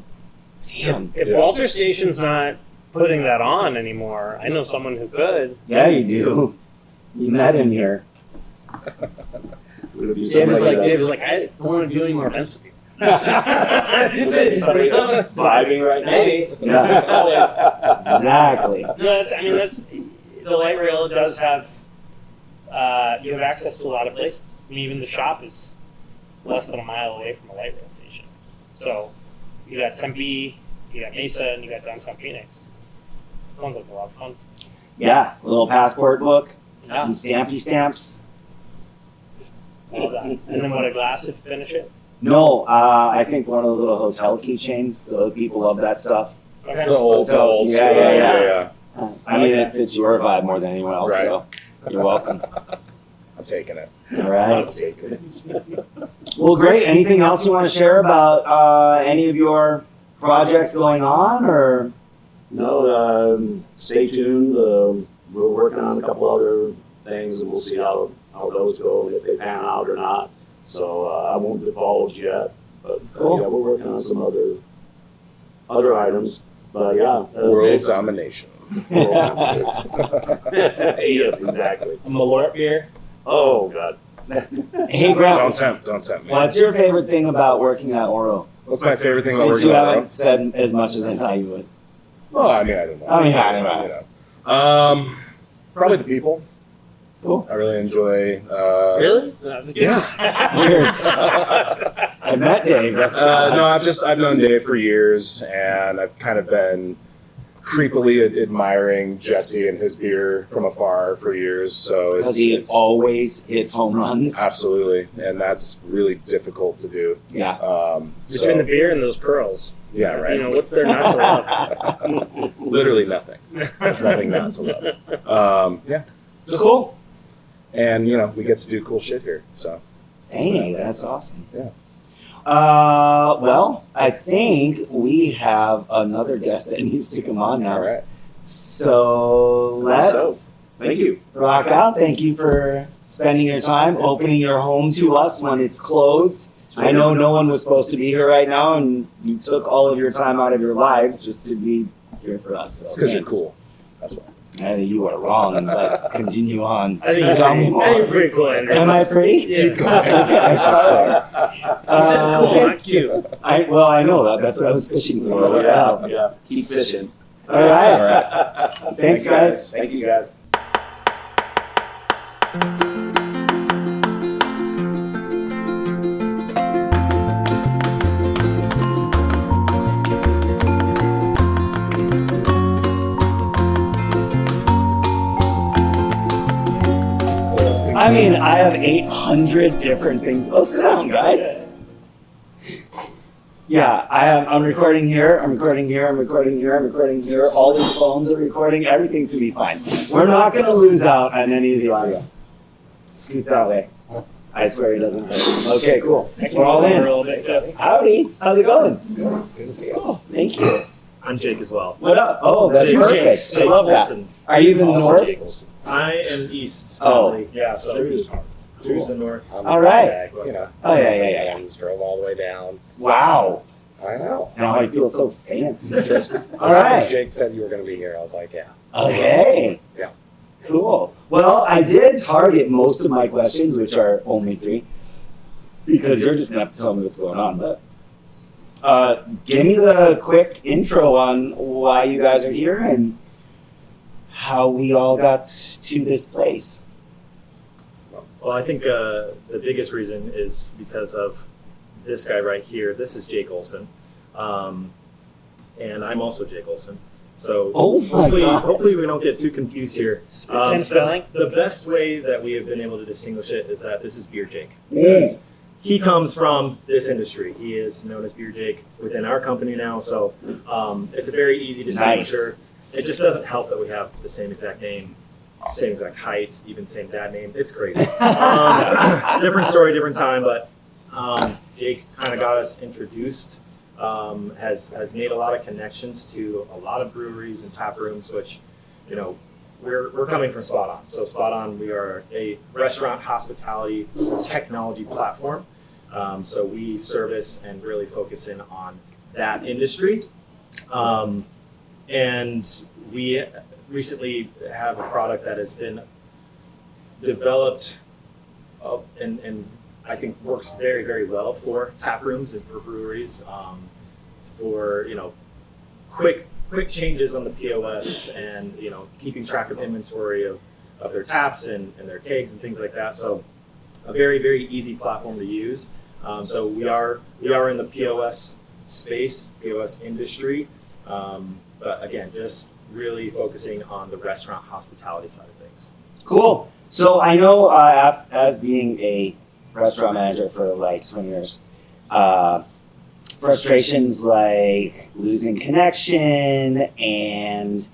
damn. If Walter Station's not putting that on anymore, I know someone who could. Yeah, you do. You met him here. Would it be Dave was somebody like, that's I don't want to do any more events with you. somebody that's vibing right now? Maybe. Yeah, exactly. No, that's the light rail does have. You have access to a lot of places. I mean, even the shop is less than a mile away from a light rail station. So you got Tempe, you got Mesa, and you got downtown Phoenix. Sounds like a lot of fun. Yeah, a little passport book, Yeah. some stampy stamps. Love that. And then what, a glass if you finish it? No, I think one of those little hotel keychains. The people love that stuff. Okay. The old So, school. yeah. I mean, it fits your vibe more than anyone else. Right. So you're welcome. I'm taking it. All I'll right. take it. Well, great. Anything else you want to share about any of your projects going on, or? No, stay tuned. We're working on a couple other things, and we'll see how those go, and if they pan out or not. So I won't divulge yet, but Cool. yeah, we're working on some other items. But yeah, World it's- domination. yes, exactly. Malort beer. Oh God. Hey, Graham, Don't tempt me. what's your favorite thing about working at Oro? What's my favorite thing about Since working you at Oro? haven't said as much as I thought you would. Well, I mean, I don't know. I mean, I don't know. You know. Probably the people. Cool. I really enjoy. Really? No, I was kidding. Weird. I met Dave. That's No, I've known Dave for years, and I've kind of been creepily admiring Jesse and his beer from afar for years. So because he it's always hits home runs. absolutely, and that's really difficult to do. Yeah. Between the beer and those pearls. Yeah, right. You know, what's there not to love? Literally nothing. There's nothing not to love. Yeah, just Cool. and we get to do cool shit here. So Dang, that's awesome. Yeah. Well, I think we have another guest that needs to come on now. all right. So let's Thank you. rock out. Thank you for spending your time, opening your home to us when it's closed. I know no one was supposed to be here right now, and you took all of your time out of your lives just to be here for us. So It's because you're thanks. cool. That's why. You are wrong, but continue on. I think Tell me you're more. pretty cool, Andrew. Am I pretty? Yeah. Keep going. Okay, You said cool, not cute. I know that. That's what I was fishing for. Yeah. Keep fishing. All right. Thanks, guys. Thank you, guys. I mean, I have 800 different things. Oh, sit down, guys. Yeah, I'm recording here. I'm recording here. I'm recording here. I'm recording here. All these phones are recording. Everything's gonna be fine. We're not gonna lose out on any of the audio. Scoot that way. I swear he doesn't hurt. Okay, cool. I can We're all go over in. a little bit too. Howdy. How's it going? Good to see you. Oh, thank you. I'm Jake as well. What up? Oh, that's Jake. perfect. I love that. Wilson. Are you the Also north? Jake Wilson. I am east. Oh. Yeah, so Drew's the north. All right. You know. Oh, yeah. I just drove all the way down. Wow. I know. Now I feel so fancy. Just All right. Jake said you were going to be here. I was like, yeah. Okay. Yeah. Cool. Well, I did target most of my questions, which are only 3, because you're just gonna have to tell me what's going on. But give me the quick intro on why you guys are here and how we all got to this place. Well, I think the biggest reason is because of this guy right here. This is Jake Olson. And I'm also Jake Olson. So Oh my God. hopefully we don't get too confused here. Same spelling? The best way that we have been able to distinguish it is that this is Beer Jake. Mm. He comes from this industry. He is known as Beer Jake within our company now. So it's a very easy distinguisher. It just doesn't help that we have the same exact name, same exact height, even same dad name. It's crazy. Different story, different time, but Jake kind of got us introduced. Has made a lot of connections to a lot of breweries and tap rooms, which, you know, we're coming from Spot On. So Spot On, we are a restaurant hospitality technology platform. So we service and really focus in on that industry. And we recently have a product that has been developed and I think works very, very well for tap rooms and for breweries. It's for, you know, quick changes on the POS and, you know, keeping track of inventory of their taps and their kegs and things like that. So a very, very easy platform to use. So we are in the POS space, POS industry. But again, just really focusing on the restaurant hospitality side of things. Cool. So I know as being a restaurant manager for like 20 years, frustrations like losing connection and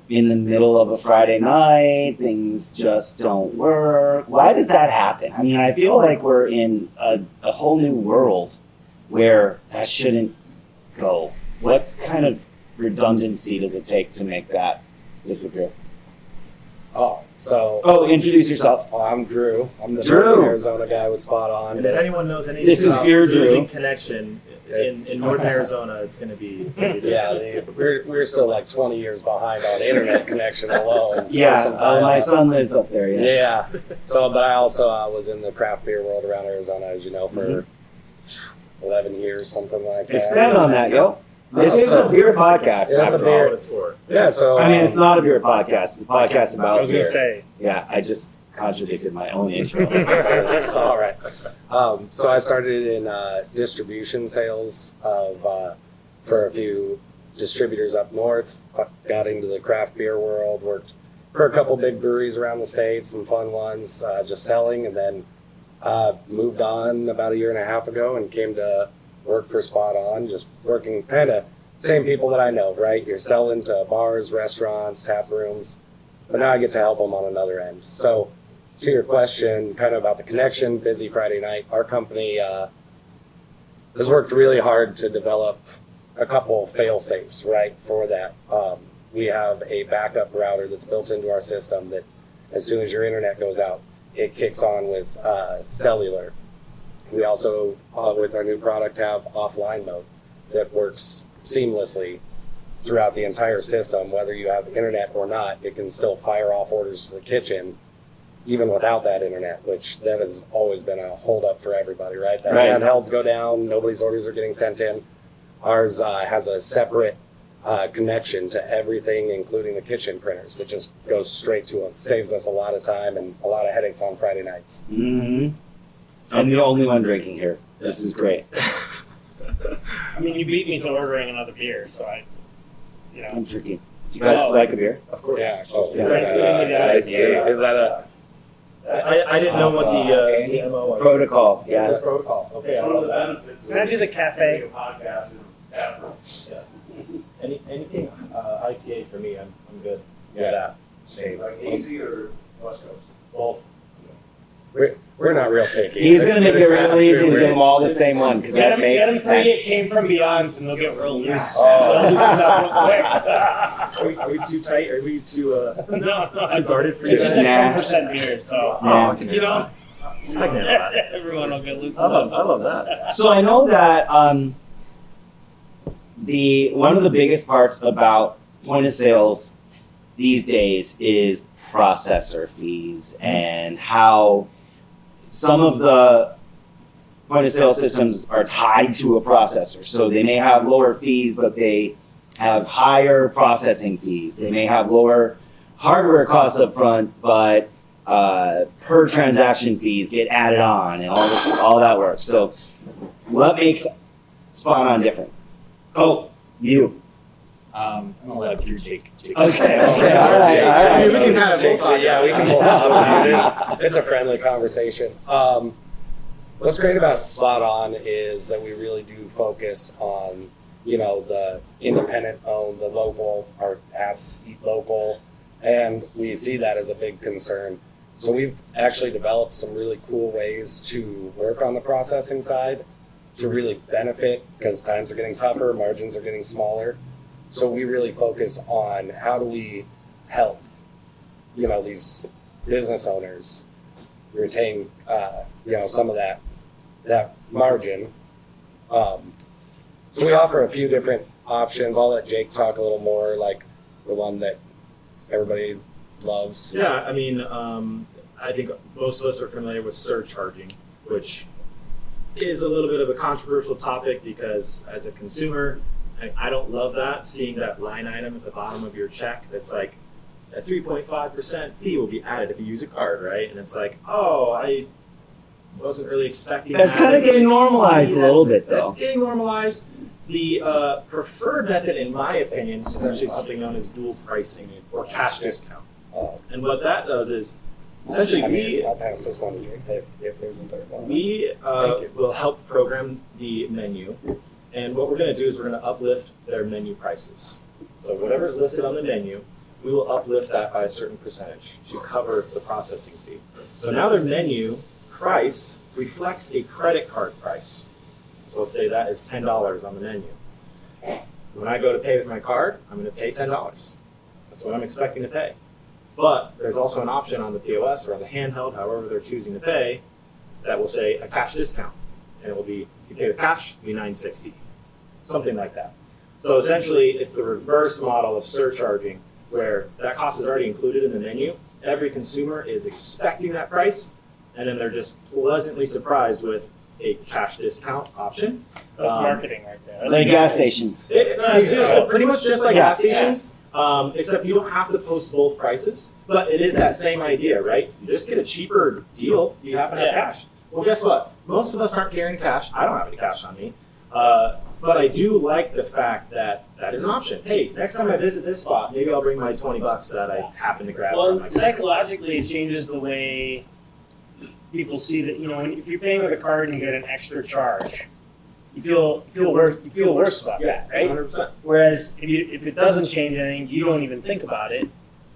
in the middle of a Friday night, things just don't work. Why does that happen? I mean, I feel like we're in a whole new world where that shouldn't go. What kind of redundancy does it take to make that disappear? Oh, introduce yourself. I'm Drew. I'm the Drew. Northern Arizona guy with Spot On. And if anyone knows anything This is about Beer Drew. losing connection in Northern Arizona, it's going to be this. Yeah, we're still like 20 years behind on internet connection alone. So Yeah, sometimes- my son lives up there. Yeah. Yeah. So, but I also was in the craft beer world around Arizona, as you know, for 11 years, something like that. Expand on that, yo. This is a beer podcast. Yeah, it's a That's beer. all it's for. Yeah, so I mean, it's not a beer podcast. It's a podcast I about was going beer. to say, Yeah, I just contradicted my own intro. That's all right. So I started in distribution sales of for a few distributors up north. Got into the craft beer world. Worked for a couple big breweries around the states, some fun ones, just selling, and then moved on about a year and a half ago and came to work for Spot On. Just working kind of same people that I know, right? You're selling to bars, restaurants, tap rooms, but now I get to help them on another end. So, to your question, kind of about the connection, busy Friday night, our company has worked really hard to develop a couple fail safes, right, for that. We have a backup router that's built into our system that as soon as your internet goes out, it kicks on with cellular. We also, with our new product, have offline mode that works seamlessly throughout the entire system. Whether you have internet or not, it can still fire off orders to the kitchen even without that internet, which that has always been a holdup for everybody, right? That Right. handhelds go down, nobody's orders are getting sent in. Ours has a separate connection to everything, including the kitchen printers, that just goes straight to them. Saves us a lot of time and a lot of headaches on Friday nights. Mm-hmm. I'm the only one drinking here. This is great. I mean, you beat me to ordering another beer, so I'm drinking. You guys like a beer? Of course. Yeah. Yeah. Is that a I didn't know what the MO was. Protocol. It's Yeah. a protocol. Okay. One of the benefits Can I do the cafe? of podcast is tap room. Yes. Anything IPA for me, I'm good. Yeah. Yeah. Same. Like easy or West Coast? Both. we're we're not real picky. He's gonna make it real easy and give them all the same one because Get that them makes three. It sense. came from Beyond's, and they'll get real loose. Oh. They'll loosen up real quick. Are we too tight? Are we too No, too guarded for you? it's just a Nah. 10% beer, so Yeah. you know, I can handle that. everyone will get loosened I up. love that. So I know that one of the biggest parts about point of sales these days is processor fees and how some of the point of sale systems are tied to a processor. So they may have lower fees, but they have higher processing fees. They may have lower hardware costs up front, but per transaction fees get added on and all that works. So what makes Spot On different? Oh, you. I'm gonna let Drew take. Okay, all right. We can kind of Jake's- both yeah, we can both talk. It's a friendly conversation. What's great about Spot On is that we really do focus on, the independent owned, the local, our apps eat local, and we see that as a big concern. So we've actually developed some really cool ways to work on the processing side to really benefit because times are getting tougher, margins are getting smaller. So we really focus on how do we help, these business owners retain, some of that margin. So we offer a few different options. I'll let Jake talk a little more, like the one that everybody loves. Yeah, I mean, I think most of us are familiar with surcharging, which is a little bit of a controversial topic because as a consumer, I don't love that, seeing that line item at the bottom of your check that's like a 3.5% fee will be added if you use a card, right? And it's like, oh, I wasn't really expecting That's that. kind of getting normalized a little bit, though. That's getting normalized. The preferred method, in my opinion, is actually something known as dual pricing or cash discount. And what that does is essentially I'll pass this one to Jake if there's a third one. we will help program the menu, and what we're going to do is we're going to uplift their menu prices. So whatever's listed on the menu, we will uplift that by a certain percentage to cover the processing fee. So now their menu price reflects a credit card price. So let's say that is $10 on the menu. When I go to pay with my card, I'm going to pay $10. That's what I'm expecting to pay. But there's also an option on the POS or on the handheld, however they're choosing to pay, that will say a cash discount. And it will be, if you pay with cash, it'll be $9.60. Something like that. So essentially, it's the reverse model of surcharging, where that cost is already included in the menu. Every consumer is expecting that price, and then they're just pleasantly surprised with a cash discount option. That's marketing right there. Like gas stations. Pretty much just like Yeah. gas stations, except you don't have to post both prices, but it is that same idea, right? You just get a cheaper deal, you happen to have cash. Well, guess what? Most of us aren't carrying cash. I don't have any cash on me. But I do like the fact that that is an option. Hey, next time I visit this spot, maybe I'll bring my $20 that I happen to grab from Well, my card. psychologically, it changes the way people see that. If you're paying with a card and you get an extra charge, you feel worse about that, right? 100%. Whereas if it doesn't change anything, you don't even think about it.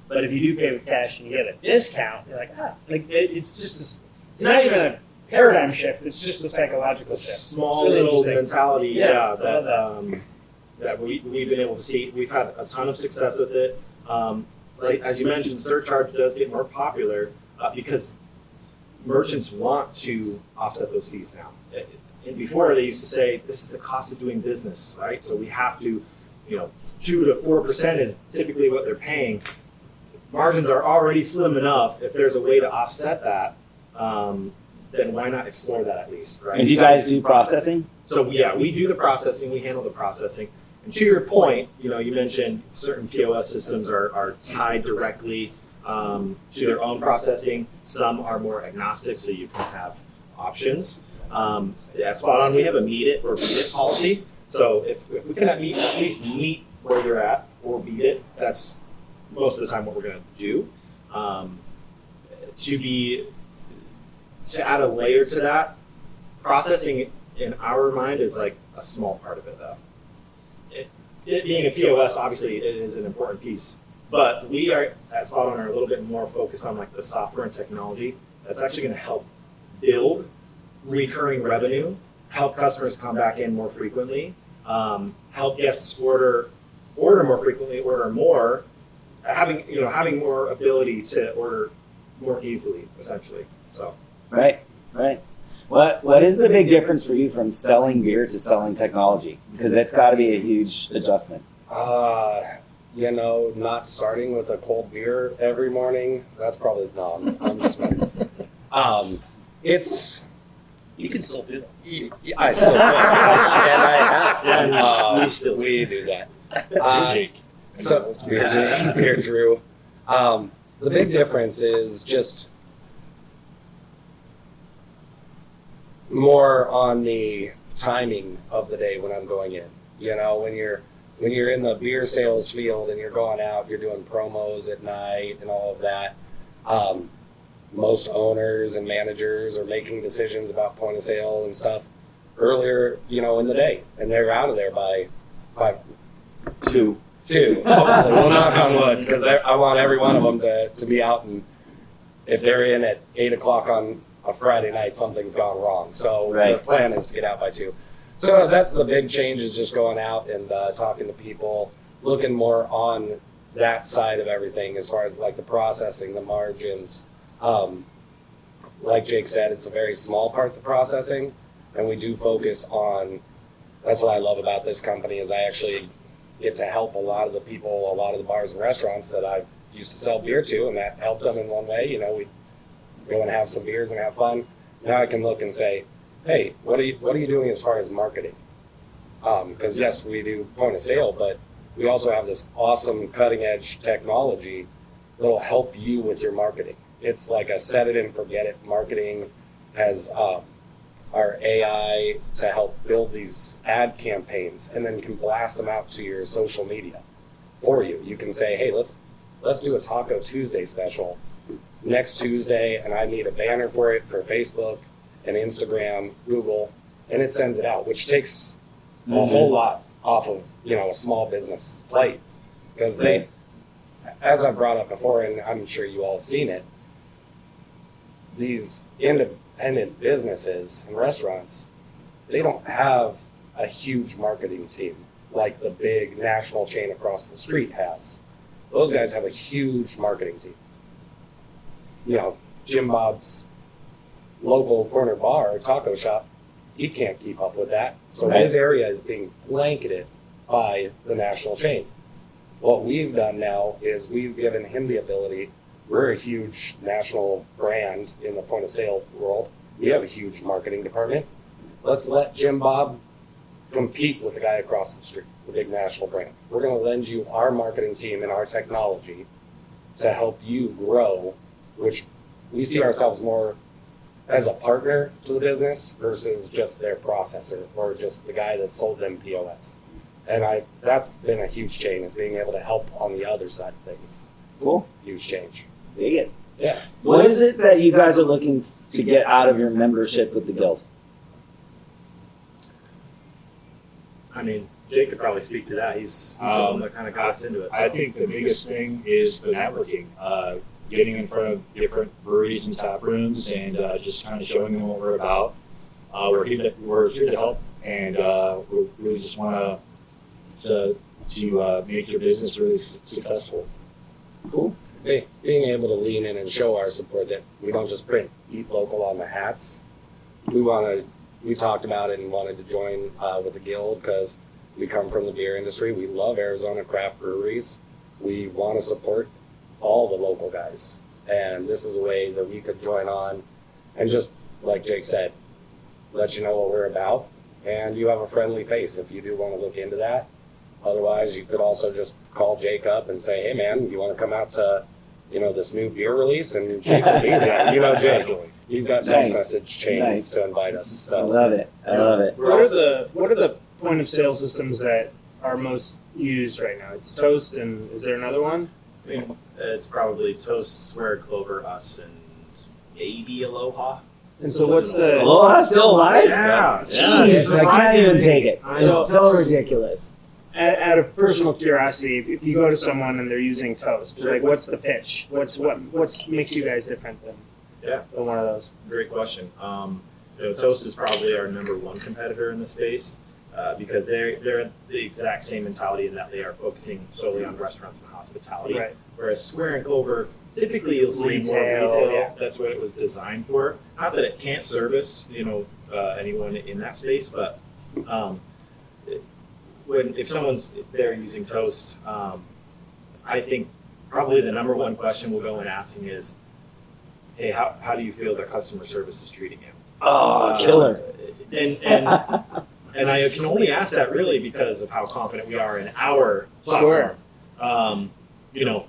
But if you do pay with cash and you get a discount, you're like, it's not even a paradigm shift. It's just a psychological It's a shift. small It's really little interesting. mentality, Yeah, that we've been able to see. We've had a ton of success with it. Like as you mentioned, surcharge does get more popular because merchants want to offset those fees now. And before they used to say, this is the cost of doing business, right? So we have to, 2 to 4% is typically what they're paying. Margins are already slim enough. If there's a way to offset that, then why not explore that at least, right? And do you guys do processing? So yeah, we do the processing, we handle the processing. And to your point, you mentioned certain POS systems are tied directly to their own processing. Some are more agnostic, so you can have options. At Spot On, we have a meet it or beat it policy. So if we can at least meet where you're at or beat it, that's most of the time what we're going to do. To add a layer to that, processing in our mind is like a small part of it, though. It being a POS, obviously, it is an important piece. But we are at Spot On are a little bit more focused on like the software and technology that's actually going to help build recurring revenue, help customers come back in more frequently, help guests order more frequently, order more, having more ability to order more easily, essentially. So Right. What is the big difference for you from selling beer to selling technology? Because that's got to be a huge adjustment. Not starting with a cold beer every morning. That's probably I'm just messing. It's You can still do that. I still do, and I have. we still we do that. Jake. So beer Drew. The big difference is just more on the timing of the day when I'm going in. When you're in the beer sales field and you're going out, you're doing promos at night and all of that. Most owners and managers are making decisions about point of sale and stuff earlier, in the day, and they're out of there by 2. Hopefully, we'll knock on wood, because I want every one of them to be out, and if they're in at 8 o'clock on a Friday night, something's gone wrong. So the plan is to get out by 2. So that's the big change, is just going out and talking to people, looking more on that side of everything as far as like the processing, the margins. Like Jake said, it's a very small part, the processing, and we do focus on, that's what I love about this company, is I actually get to help a lot of the people, a lot of the bars and restaurants that I used to sell beer to, and that helped them in one way. We go and have some beers and have fun. Now I can look and say, hey, what are you doing as far as marketing? Because yes, we do point of sale, but we also have this awesome cutting edge technology that'll help you with your marketing. It's like a set it and forget it marketing. Has our AI to help build these ad campaigns, and then can blast them out to your social media for you. You can say, hey, let's do a Taco Tuesday special next Tuesday, and I need a banner for it for Facebook and Instagram, Google, and it sends it out, which takes a whole lot off of a small business plate, because they, as I brought up before, and I'm sure you all have seen it, these independent businesses and restaurants, they don't have a huge marketing team like the big national chain across the street has. Those guys have a huge marketing team. Jim Bob's local corner bar or taco shop, he can't keep up with that. So his area is being blanketed by the national chain. What we've done now is we've given him the ability. We're a huge national brand in the point of sale world. We have a huge marketing department. Let's let Jim Bob compete with the guy across the street, the big national brand. We're going to lend you our marketing team and our technology to help you grow, which we see ourselves more as a partner to the business versus just their processor or just the guy that sold them POS. And that's been a huge change, is being able to help on the other side of things. Cool. Huge change. Dig it. Yeah. What is it that you guys are looking to get out of your membership with the guild? I mean, Jake could probably speak to that. He's the one that kind of got us into it. So. I think the biggest thing is the networking. Getting in front of different breweries and tap rooms, and just kind of showing them what we're about. We're here to help, and we really just want to make your business really successful. Cool. Being able to lean in and show our support, that we don't just print "Eat Local" on the hats. We talked about it and wanted to join with the guild because we come from the beer industry. We love Arizona craft breweries. We want to support all the local guys, and this is a way that we could join on and just, like Jake said, let you know what we're about, and you have a friendly face if you do want to look into that. Otherwise, you could also just call Jake up and say, hey man, you want to come out to this new beer release, and Jake will be there. Jake, he's got text message chains to invite us. So. I love it. What are the point of sale systems that are most used right now? It's Toast, and is there another one? I mean, it's probably Toast, Swear, Clover, us, and maybe Aloha. And so what's the... Aloha's still alive? Yeah. Jeez, I can't even take it. So- It's so ridiculous. Out of personal curiosity, if you go to someone and they're using Toast, like what's the pitch? What makes you guys different than... Yeah. than one of those? Great question. Toast is probably our number one competitor in the space because they're the exact same mentality in that they are focusing solely on restaurants and hospitality. Right. Whereas Square and Clover, typically you'll see more Retail. retail. That's what it was designed for. Not that it can't service anyone in that space, but if someone's there using Toast, I think probably the number one question we'll go and asking is, hey, how do you feel their customer service is treating you? Oh, killer. And I can only ask that really because of how confident we are in our platform.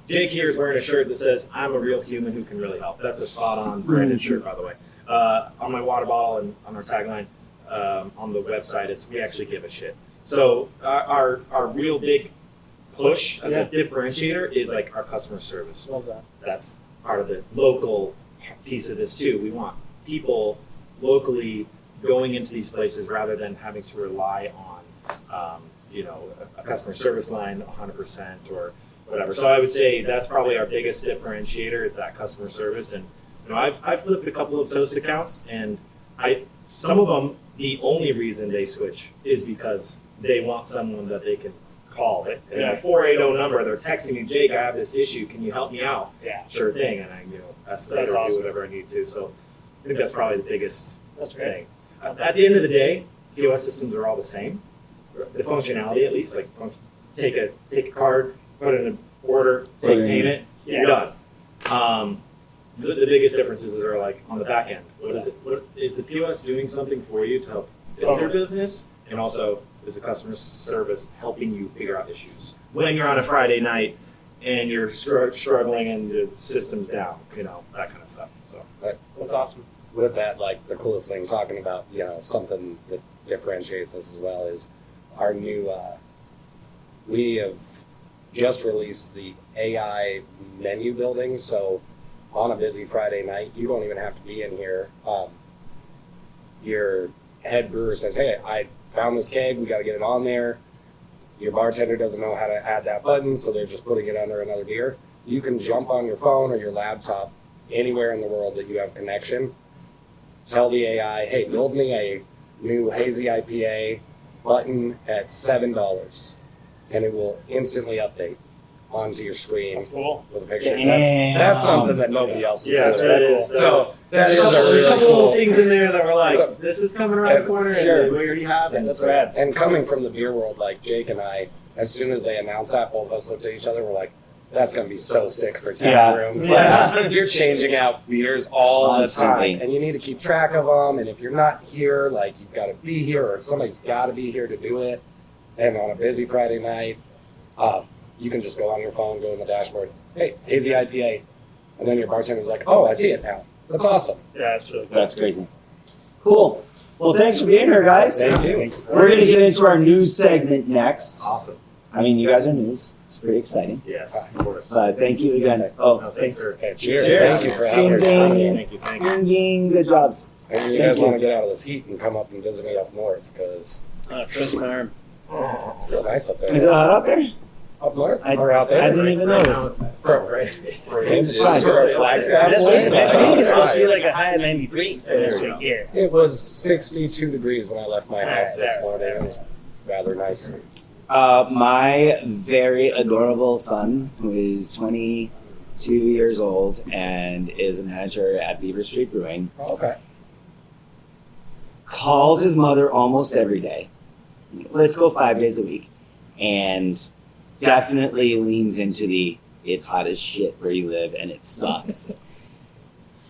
Jake here is wearing a shirt that says, I'm a real human who can really help. That's a spot on branded shirt, by the way. On my water bottle and on our tagline on the website, it's we actually give a shit. So our real big push as a differentiator is like our customer service. Love that. That's part of the local piece of this too. We want people locally going into these places rather than having to rely on a customer service line 100% or whatever. So I would say that's probably our biggest differentiator is that customer service. And I've flipped a couple of Toast accounts, and some of them the only reason they switch is because they want someone that they can call. And a 480 number, they're texting me, Jake, I have this issue. Can you help me out? Yeah. Sure thing. And I escalate or do whatever I need to. So I think that's probably the biggest thing. At the end of the day, POS systems are all the same. The functionality, at least, like take a card, put in an order, take payment, you're done. The biggest differences are like on the back end. What is the POS doing something for you to help build your business, and also is the customer service helping you figure out issues when you're on a Friday night and you're struggling and the system's down, that kind of stuff. So That's awesome. With that, like the coolest thing talking about, something that differentiates us as well is our new, we have just released the AI menu building. So on a busy Friday night, you don't even have to be in here. Your head brewer says, hey, I found this keg, we got to get it on there. Your bartender doesn't know how to add that button, so they're just putting it under another beer. You can jump on your phone or your laptop anywhere in the world that you have connection. Tell the AI, hey, build me a new hazy IPA button at $7, and it will instantly update onto your screen. That's cool. With a picture. Damn. That's something that nobody else is Yeah, doing. that is. That is a There's really a couple cool of things in there that were like, So- this is coming around the corner, Sure. and we already have it. That's rad. And coming from the beer world, like Jake and I, as soon as they announced that, both of us looked at each other. We're like, "That's going to be so sick for tap rooms. Yeah. Like, you're changing out beers all Constantly. the time, and you need to keep track of them. And if you're not here, like you've got to be here, or somebody's got to be here to do it. And on a busy Friday night, you can just go on your phone, go in the dashboard, hey, hazy IPA, and then your bartender's like, oh, I see it now. That's awesome. Yeah, that's really cool. That's crazy. Cool. Well, thanks for being here, guys. Thank you. We're going to get into our news segment next. Awesome. I mean, you guys are news. It's pretty exciting. Yes, of course. But thank you again. Oh, No, thanks for Okay, cheers. Cheers. Thank you for Ding, having us. ding. Thank you. ding, ding. Good jobs. And you Thank guys you. want to get out of this heat and come up and visit me up north, because Twist my arm. it's real nice up there. Is it hot out there? Up north? I- or out there? I didn't even Right now notice. it's- Seems fine. For our Flagstaff This swing? week, Yeah. next week is supposed to be like a high of 93 this There we week here. It was 62 degrees when I left my house this There. morning. It was rather nice. My very adorable son, who is 22 years old and is a manager at Beaver Street Brewing, Oh, okay. calls his mother almost every day. Let's go 5 days a week. And definitely leans into the it's hot as shit where you live and it sucks.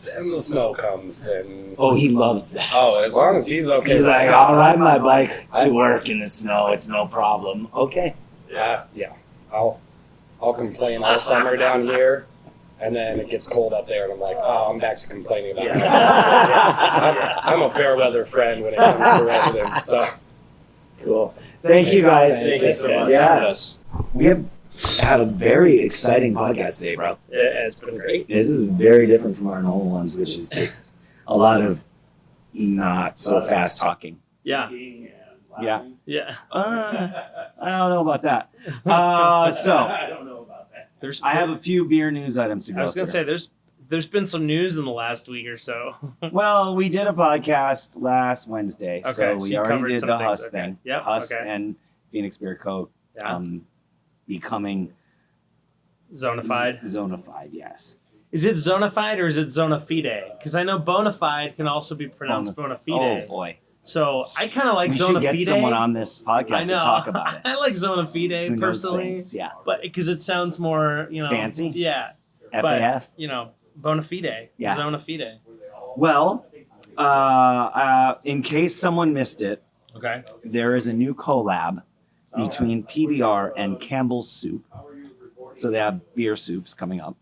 Then the snow comes, and Oh, he loves that. as long as he's okay. He's with like, it. I'll ride my bike to work in the snow. It's no problem. Okay. Yeah. I'll complain all summer down here, and then it gets cold up there, and I'm like, oh, I'm back to complaining about it. I'm a fair weather friend when it comes to residents. So Cool. Thank you guys. Thank you so much. Yeah. We have had a very exciting podcast today, bro. Yeah, it's been great. This is very different from our normal ones, which is just a lot of not so fast talking. Yeah. Yeah. Yeah. I don't know about that. So I don't know about that. I have a few beer news items to go I was gonna through. say there's there's been some news in the last week or so. Well, we did a podcast last Wednesday, so Okay, so we you already covered did some the things. Huss Okay. thing. Yep, Huss okay. and Phoenix Beer Co. Yeah. Becoming Zonified. Zonified, yes. Is it zonified or is it zona fide? Because I know bona fide can also be pronounced bona fide. Oh boy, So I kind of like we zona should get fide. someone on this I podcast know. to talk about it. I like zona fide Who knows personally, things, yeah. but because it sounds more, Fancy? Yeah, FAF. but bona fide. Yeah. Zona fide. Well, in case someone missed it, Okay. there is a new collab between PBR and Campbell's Soup. So they have beer soups coming up.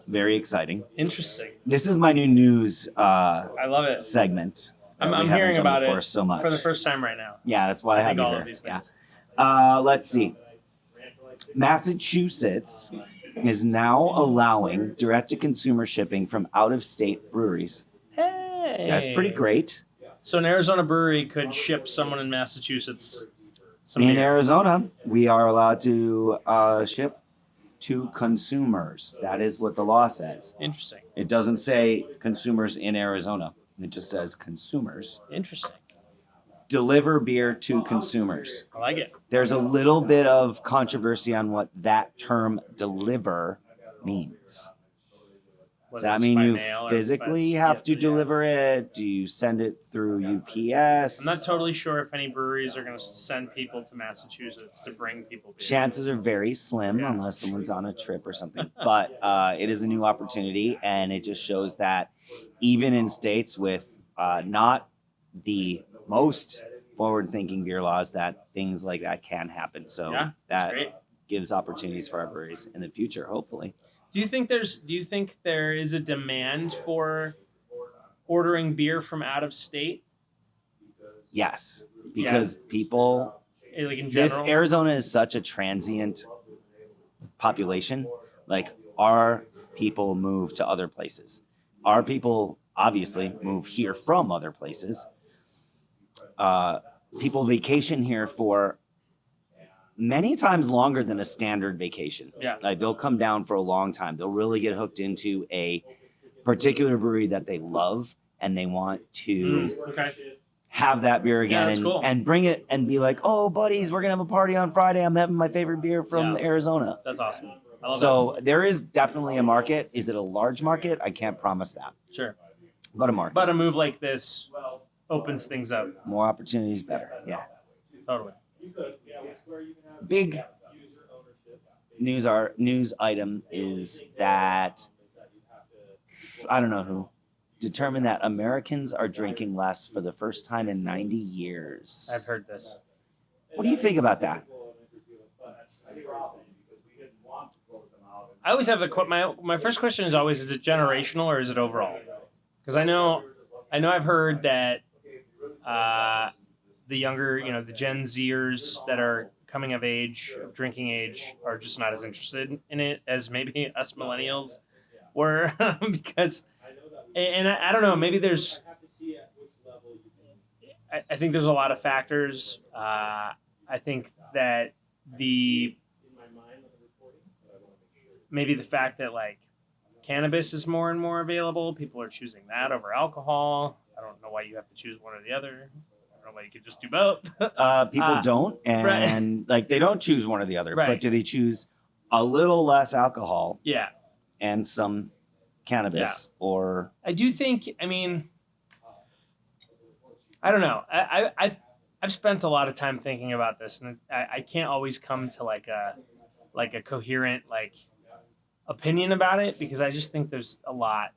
Very exciting. Interesting. This is my new news I love it. segment. that we I'm haven't hearing done about before it so much. for the first time right now. Yeah, that's why I, I have think you all here. of these Yeah. things. Let's see. Massachusetts is now allowing direct-to-consumer shipping from out-of-state breweries. Hey, That's pretty great. So an Arizona brewery could ship someone in Massachusetts. Some In beer. Arizona, we are allowed to ship to consumers. That is what the law says. Interesting. It doesn't say consumers in Arizona. It just says consumers. Interesting. Deliver beer to consumers. I like it. There's a little bit of controversy on what that term deliver means. Does Whether that it's mean by you mail or physically if have to yeah. deliver it? Do you send it through UPS? I'm not totally sure if any breweries are going to send people to Massachusetts to bring people beer. Chances are very slim Yeah. unless someone's on a trip or something. But it is a new opportunity, and it just shows that even in states with not the most forward-thinking beer laws, that things like that can happen. So Yeah, that's that great. gives opportunities for our breweries in the future, hopefully. Do you think there is a demand for ordering beer from out of state? Yes, because people. Like in This general? Arizona is such a transient population. Like our people move to other places. Our people obviously move here from other places. People vacation here for many times longer than a standard vacation. Yeah. Like they'll come down for a long time. They'll really get hooked into a particular brewery that they love and they want to Okay. have that beer again that's and, cool. and bring it and be like, oh, buddies, we're going to have a party on Friday. I'm having my favorite beer from Yeah. Arizona. That's awesome. I love So there is definitely a market. Is it a large market? I can't promise that. that. Sure. But a market. But a move like this opens things up. More opportunities, better. Yeah. Totally. Big news item is that I don't know who determined that Americans are drinking less for the first time in 90 years. I've heard this. What do you think about that? I always have my first question is always, is it generational or is it overall? Because I know I've heard that the younger, the Gen Zers that are coming of age, of drinking age, are just not as interested in it as maybe us millennials were. Because, and I don't know, maybe there's, I think there's a lot of factors. I think that maybe the fact that like cannabis is more and more available, people are choosing that over alcohol. I don't know why you have to choose one or the other. I don't know why you could just do both. People don't, and like they don't choose one or the other. Right. But do they choose a little less alcohol Yeah. and some cannabis, or I do think, I mean, I don't know. I've spent a lot of time thinking about this, and I can't always come to like a coherent like opinion about it, because I just think there's a lot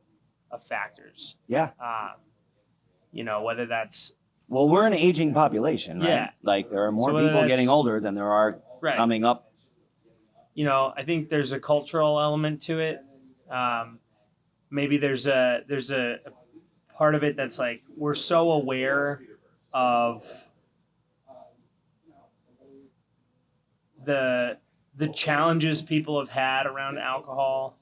of factors. yeah? Whether that's Well, we're an aging population, right? Yeah. Like there are more So whether people getting that's- older than there are right. coming up. I think there's a cultural element to it. Maybe there's a part of it that's like we're so aware of the challenges people have had around alcohol,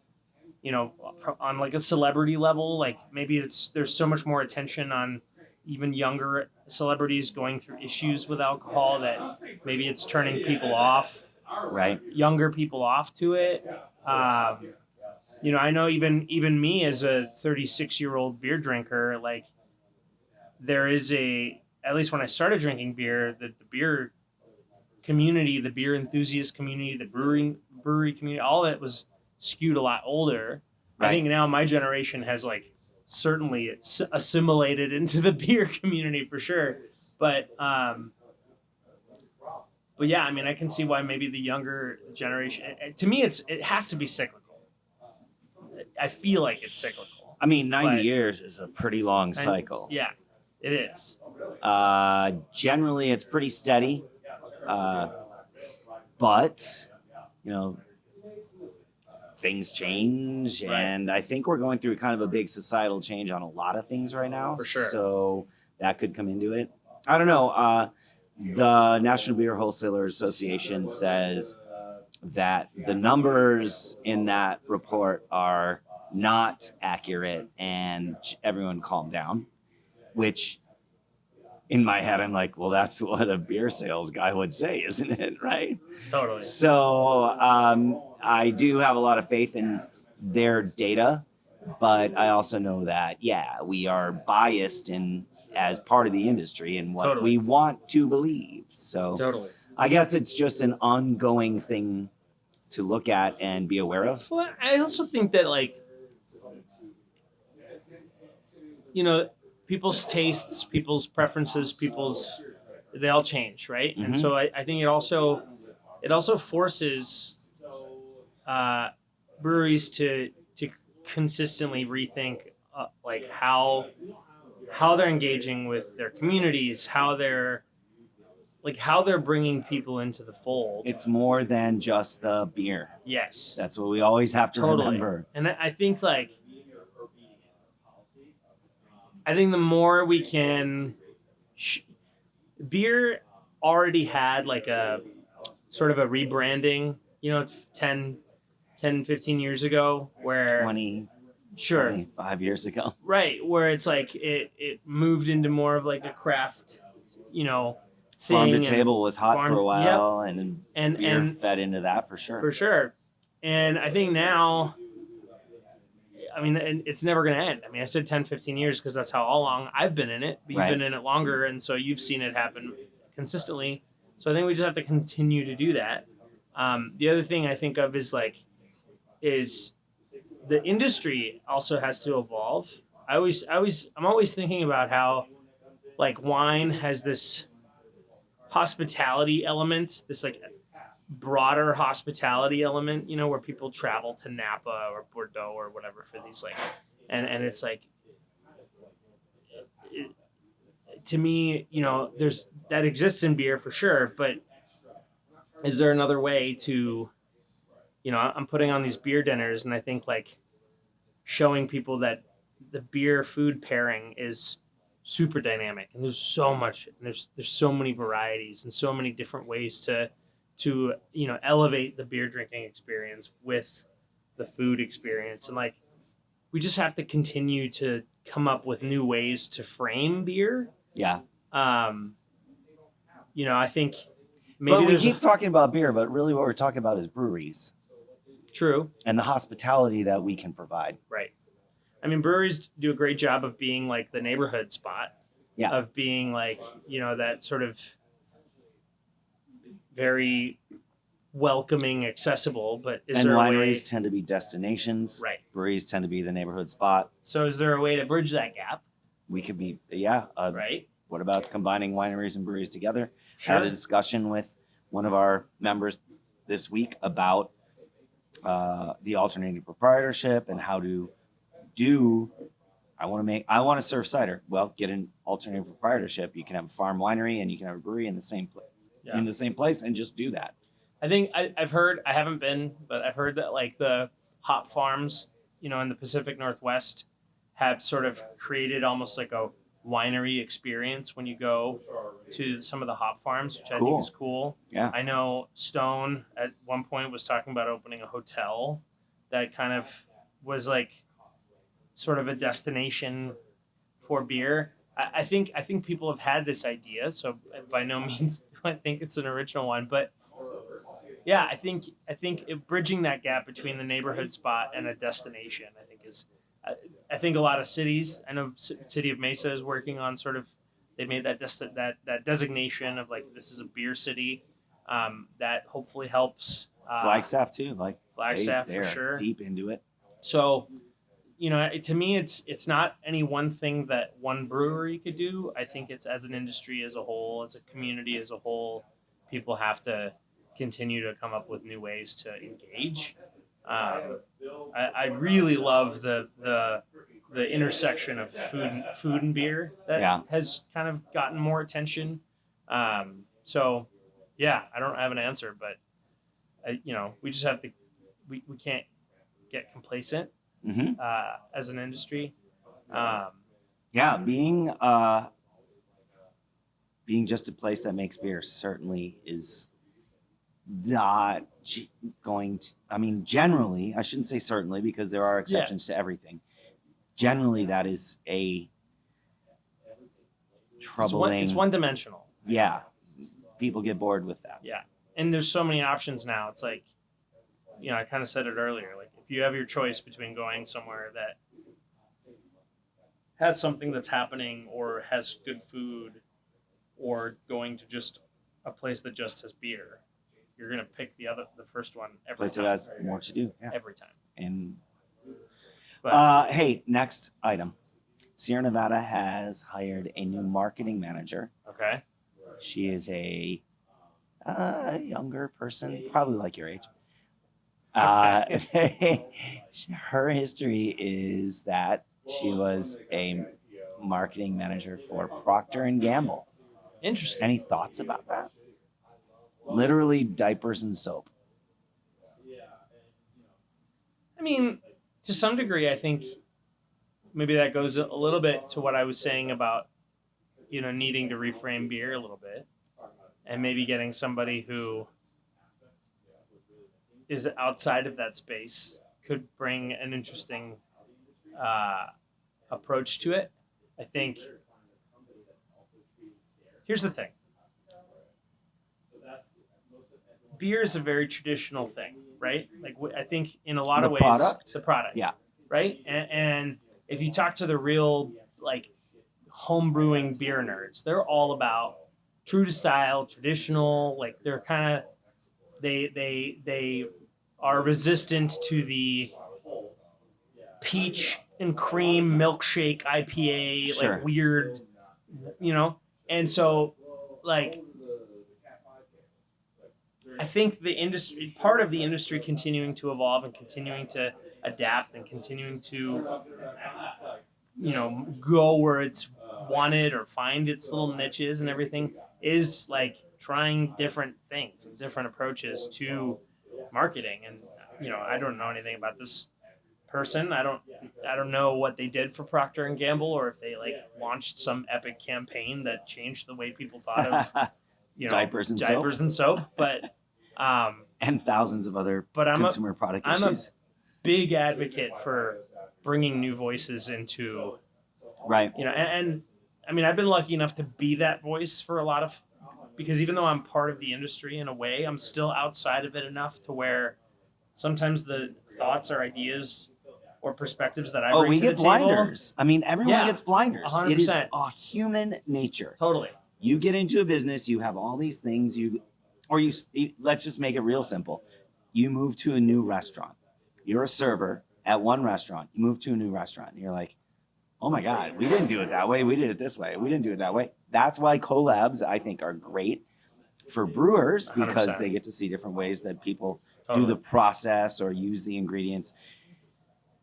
on like a celebrity level. Like maybe there's so much more attention on even younger celebrities going through issues with alcohol that maybe it's turning people off, Right. younger people off to it. I know even me as a 36-year-old beer drinker, like there is at least when I started drinking beer, the beer community, the beer enthusiast community, the brewery community, all of it was skewed a lot older. I think now my generation has like certainly assimilated into the beer community for sure. But yeah, I mean, I can see why maybe the younger generation. To me, it has to be cyclical. I feel like it's cyclical. I mean, 90 But- years is a pretty long cycle. Yeah, it is. Generally, it's pretty steady. But, things change. Right. And I think we're going through kind of a big societal change on a lot of things right now. For sure. So that could come into it. I don't know. The National Beer Wholesalers Association says that the numbers in that report are not accurate and everyone calm down, which in my head, I'm like, well, that's what a beer sales guy would say, isn't it? Right? Totally. So I do have a lot of faith in their data, but I also know that, we are biased as part of the industry and what Totally. we want to believe. So Totally. I guess it's just an ongoing thing to look at and be aware of. Well, I also think that people's tastes, people's preferences, they all change, right? And so I think it also forces breweries to consistently rethink how they're engaging with their communities, how they're bringing people into the fold. It's more than just the beer. Yes, That's what we always have to remember. And I think the more we can, beer already had like a sort of a rebranding, 10, 15 years ago where 25 years ago. Right, where it's like it moved into more of like a craft, Farm to thing. table was hot for a while, And and beer fed into that for sure. For sure. And I think now, it's never going to end. I said 10, 15 years because that's how long I've been in it. But you've been in it longer, and so you've seen it happen consistently. So I think we just have to continue to do that. The other thing I think of is the industry also has to evolve. I'm always thinking about how wine has this hospitality element, this broader hospitality element, where people travel to Napa or Bordeaux or whatever for these and it's to me, there's that exists in beer for sure, but is there another way to, I'm putting on these beer dinners and I think showing people that the beer food pairing is super dynamic and there's so much, and there's so many varieties and so many different ways to elevate the beer drinking experience with the food experience. And we just have to continue to come up with new ways to frame beer. Yeah. I think maybe But we keep talking about beer, but really what we're talking about is breweries. True. And the hospitality that we can provide. Right. Breweries do a great job of being the neighborhood spot. Yeah. Of being that sort of very welcoming, accessible, but is there a way? Wineries tend to be destinations. Right. Breweries tend to be the neighborhood spot. So is there a way to bridge that gap? We could be, Right. What about combining wineries and breweries together? Sure. Had a discussion with one of our members this week about the alternating proprietorship and how to do. I want to serve cider. Well, get an alternating proprietorship. You can have a farm winery and you can have a brewery in the same place. Yeah. In the same place, and just do that. I think I've heard, I haven't been, but I've heard that the hop farms, in the Pacific Northwest have sort of created almost like a winery experience when you go to some of the hop farms, which I think is cool. Yeah. I know Stone at one point was talking about opening a hotel that kind of was sort of a destination for beer. I think people have had this idea, so by no means do I think it's an original one, but yeah, I think bridging that gap between the neighborhood spot and a destination, I think is, I think a lot of cities. I know City of Mesa is working on sort of. They made that designation of like this is a beer city, that hopefully helps. Flagstaff too, like Flagstaff they're for sure. deep into it. So, to me, it's not any one thing that one brewery could do. I think it's as an industry as a whole, as a community as a whole, people have to continue to come up with new ways to engage. I really love the intersection of food and beer that has kind of gotten more attention. So, yeah, I don't have an answer, but we just have to we can't get complacent Mm-hmm. as an industry. Yeah, being just a place that makes beer certainly is not going to. I mean, generally, I shouldn't say certainly because there are exceptions to everything. Generally, that is a troubling. It's one dimensional. Yeah, people get bored with that. Yeah, and there's so many options now. It's like, I kind of said it earlier. Like, if you have your choice between going somewhere that has something that's happening or has good food, or going to just a place that just has beer, you're gonna pick the first one every Place time. that has more to do. Yeah, Every time. and But hey, next item. Sierra Nevada has hired a new marketing manager. okay, She is a younger person, probably like your age. Her history is that she was a marketing manager for Procter and Gamble. interesting. Any thoughts about that? Literally diapers and soap. I mean, to some degree, I think maybe that goes a little bit to what I was saying about, needing to reframe beer a little bit, and maybe getting somebody who is outside of that space could bring an interesting approach to it. I think here's the thing. Beer is a very traditional thing, right? Like, I think in a lot of ways, the product, Yeah. right? And if you talk to the real like home brewing beer nerds, they're all about true to style, traditional. Like, they're kind of they are resistant to the peach and cream milkshake IPA, Sure. like weird, and so like. I think part of the industry continuing to evolve and continuing to adapt and continuing to, go where it's wanted or find its little niches and everything is like trying different things and different approaches to marketing. And, I don't know anything about this person. I don't know what they did for Procter and Gamble, or if they like launched some epic campaign that changed the way people thought of, Diapers and soap. But and thousands of other But consumer product issues. big advocate for bringing new voices into, Right. and I mean, I've been lucky enough to be that voice for a lot of, because even though I'm part of the industry in a way, I'm still outside of it enough to where sometimes the thoughts or ideas or perspectives that I bring we to get the table, blinders. I mean, everyone Yeah, gets blinders. 100%. It is a human nature. Totally. You get into a business, you have all these things, let's just make it real simple. You move to a new restaurant. You're a server at one restaurant. You move to a new restaurant and you're like, oh my God, we didn't do it that way. We did it this way. We didn't do it that way. That's why collabs, I think, are great for brewers, because 100%. they get to see different ways that people Totally. do the process or use the ingredients.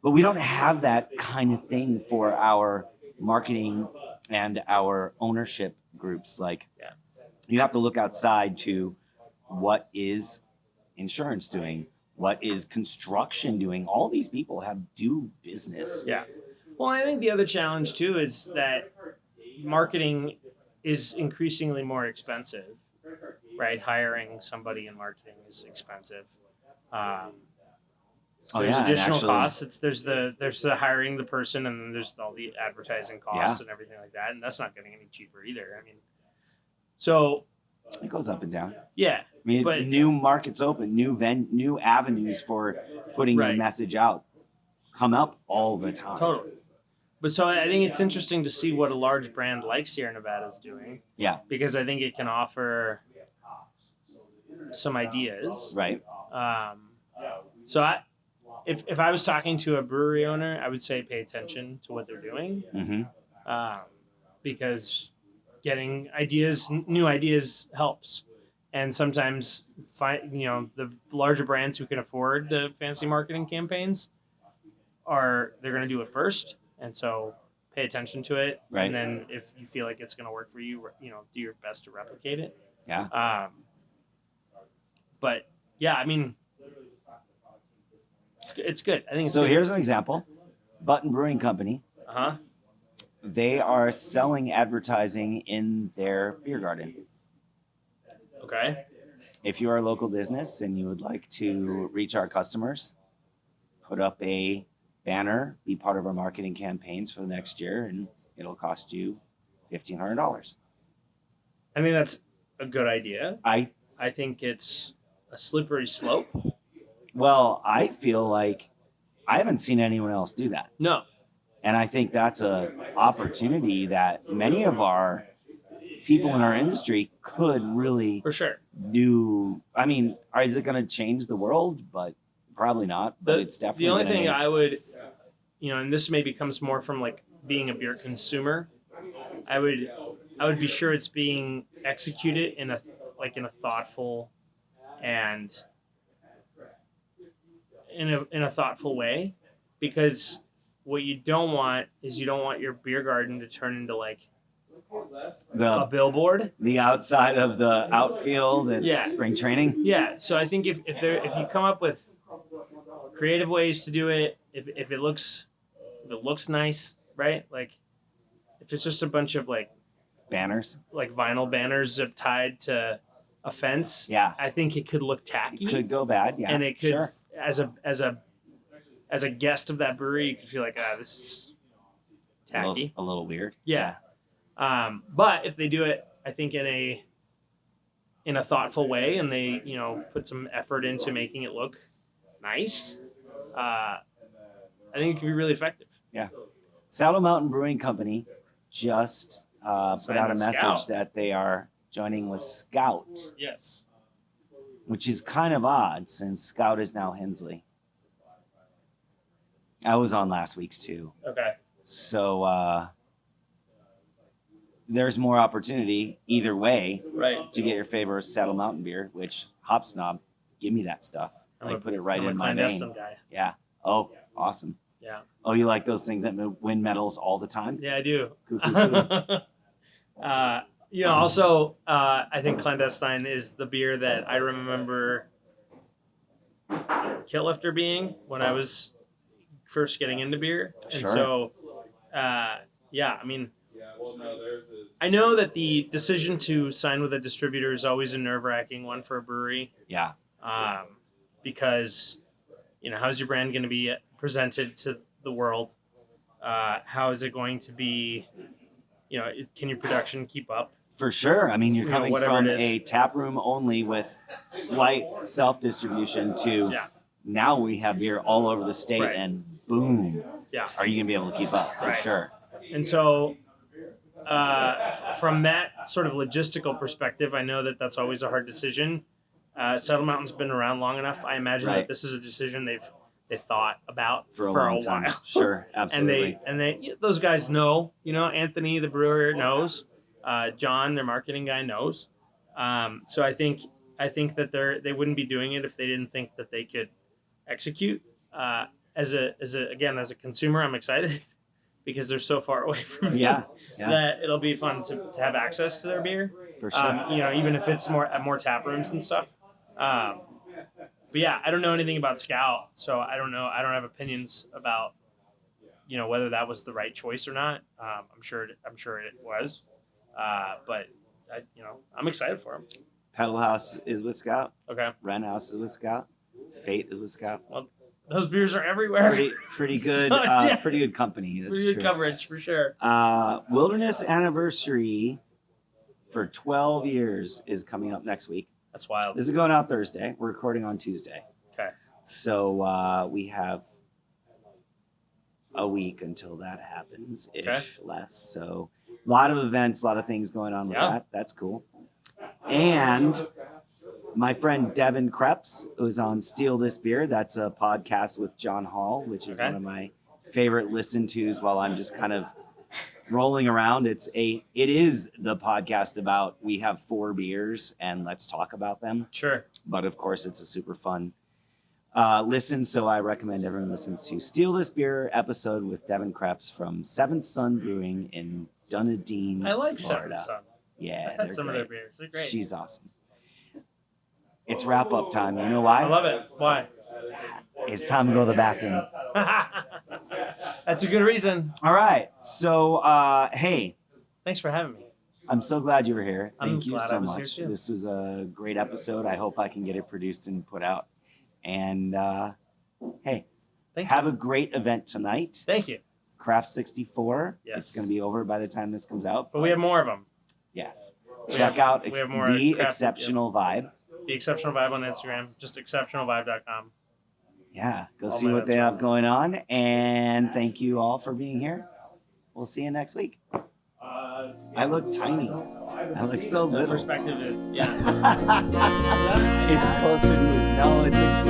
But we don't have that kind of thing for our marketing and our ownership groups. Like, Yeah. you have to look outside to what is insurance doing, what is construction doing. All these people do business. Yeah. Well, I think the other challenge too is that marketing is increasingly more expensive, right? Hiring somebody in marketing is expensive. There's additional costs. There's the hiring the person, and then there's all the advertising costs and everything like that, and that's not getting any cheaper either. I mean, so It goes up and down. Yeah, I mean, but new markets open, new avenues for putting your Right. message out come up all the time. totally. But so I think it's interesting to see what a large brand like Sierra Nevada is doing, Yeah, because I think it can offer some ideas. right. So if I was talking to a brewery owner, I would say pay attention to what they're doing, Mm-hmm. because getting new ideas helps. And sometimes, the larger brands who can afford the fancy marketing campaigns they're going to do it first, and so pay attention to it. Right. And then if you feel like it's going to work for you, do your best to replicate it. Yeah. But yeah, I mean, it's good. I think it's So good. here's an example. Button Brewing Company. Uh-huh. They are selling advertising in their beer garden. Okay. If you are a local business and you would like to reach our customers, put up a banner, be part of our marketing campaigns for the next year, and it'll cost you $1,500. I mean, that's a good idea. I think it's a slippery slope. feel like I haven't seen anyone else do that. No. And I think that's a opportunity that many of our people in our industry could really For sure. do. I mean, is it going to change the world? But probably not. But it's definitely the only gonna thing make- I would, and this maybe comes more from like being a beer consumer. I would be sure it's being executed in a thoughtful and in a thoughtful way, because what you don't want is your beer garden to turn into like a the billboard. outside of the outfield at Yeah. spring training. Yeah, so I think if you come up with creative ways to do it, if it looks nice, right? Like if it's just a bunch of like Banners. vinyl banners zip tied to a fence, Yeah. I think it could look tacky, Could go bad. Yeah. and it could Sure. as a guest of that brewery, you could feel like this is tacky. A little weird. Yeah. But if they do it, I think in a thoughtful way, and they put some effort into making it look nice, I think it could be really effective. Yeah. Saddle Mountain Brewing Company just put out a with message Scout. that they are joining with Scout, Yes. which is kind of odd since Scout is now Hensley. I was on last week's too. Okay. So there's more opportunity either way Right. to get your favorite Saddle Mountain beer, which Hop Snob, give me that stuff. I put it right I'm in a my clandestine name. guy. Yeah. Oh, awesome. Yeah. Oh, you like those things that win medals all the time? Yeah, I do. Cool, cool, cool. Also, I think clandestine is the beer that I remember Kitlifter being when I was first getting into beer. And Sure. so, I mean, I know that the decision to sign with a distributor is always a nerve-wracking one for a brewery, Yeah. because, how's your brand going to be presented to the world? How is it going to be, can your production keep up? For sure. I mean, you're You know, coming whatever from it is. a tap room only with slight self-distribution to Yeah. now we have beer all over the state Right. and boom. Yeah. Are you going to be able to keep up? For Right. sure. And so, from that sort of logistical perspective, I know that that's always a hard decision. Saddle Mountain's been around long enough. I imagine Right. that this is a decision they thought about For a long time. while. Sure. Absolutely. and they those guys know. Anthony, the brewer, knows. John, their marketing guy, knows. So I think that they wouldn't be doing it if they didn't think that they could execute. As a consumer, I'm excited because they're so far away from me Yeah. that it'll be fun to have access to their beer. For sure. Even if it's more tap rooms and stuff. But yeah, I don't know anything about Scout, so I don't know. I don't have opinions about whether that was the right choice or not. I'm sure it was, but I'm excited for him. Pedal House is with Scout. Okay, Ren House is with Scout. Fate is with Scout. well, those beers are everywhere. Pretty good. So, yeah. Pretty good company. That's Pretty good true. coverage for sure. Wilderness Anniversary for 12 years is coming up next week. That's wild. This is going out Thursday. We're recording on Tuesday. Okay. So we have a week until that happens, ish, less. So a lot of events, a lot of things going on with that. That's cool. And my friend Devin Krebs, who's on Steal This Beer. That's a podcast with John Hall, which is one of my favorite listen tos while I'm just kind of rolling around. It is the podcast about we have 4 beers and let's talk about them. Sure. But of course, it's a super fun listen. So I recommend everyone listens to Steal This Beer episode with Devin Krebs from Seventh Son Brewing in Dunedin, I like Florida. Seventh Son. Yeah, I've had some of their beers. They're great. She's awesome. It's wrap up time. You know why? I love it. Why? It's time to go to the bathroom. That's a good reason. All right. So, hey, Thanks for having me. I'm so glad you were here. I'm Thank you glad I so was here much. too. This was a great episode. I hope I can get it produced and put out. And hey, Thank have you. a great event tonight. Thank you. Craft 64. Yes. It's going to be over by the time this comes out. But we have more of them. Yes. We Check have- out we have more the craft- Exceptional Vibe. The Exceptional Vibe on Instagram. Just exceptionalvibe.com. Yeah, go All see my what they notes are have on going on. And thank you all for being here. We'll see you next week. I look tiny. I look so little. Perspective is, yeah. It's closer to you. No, it's a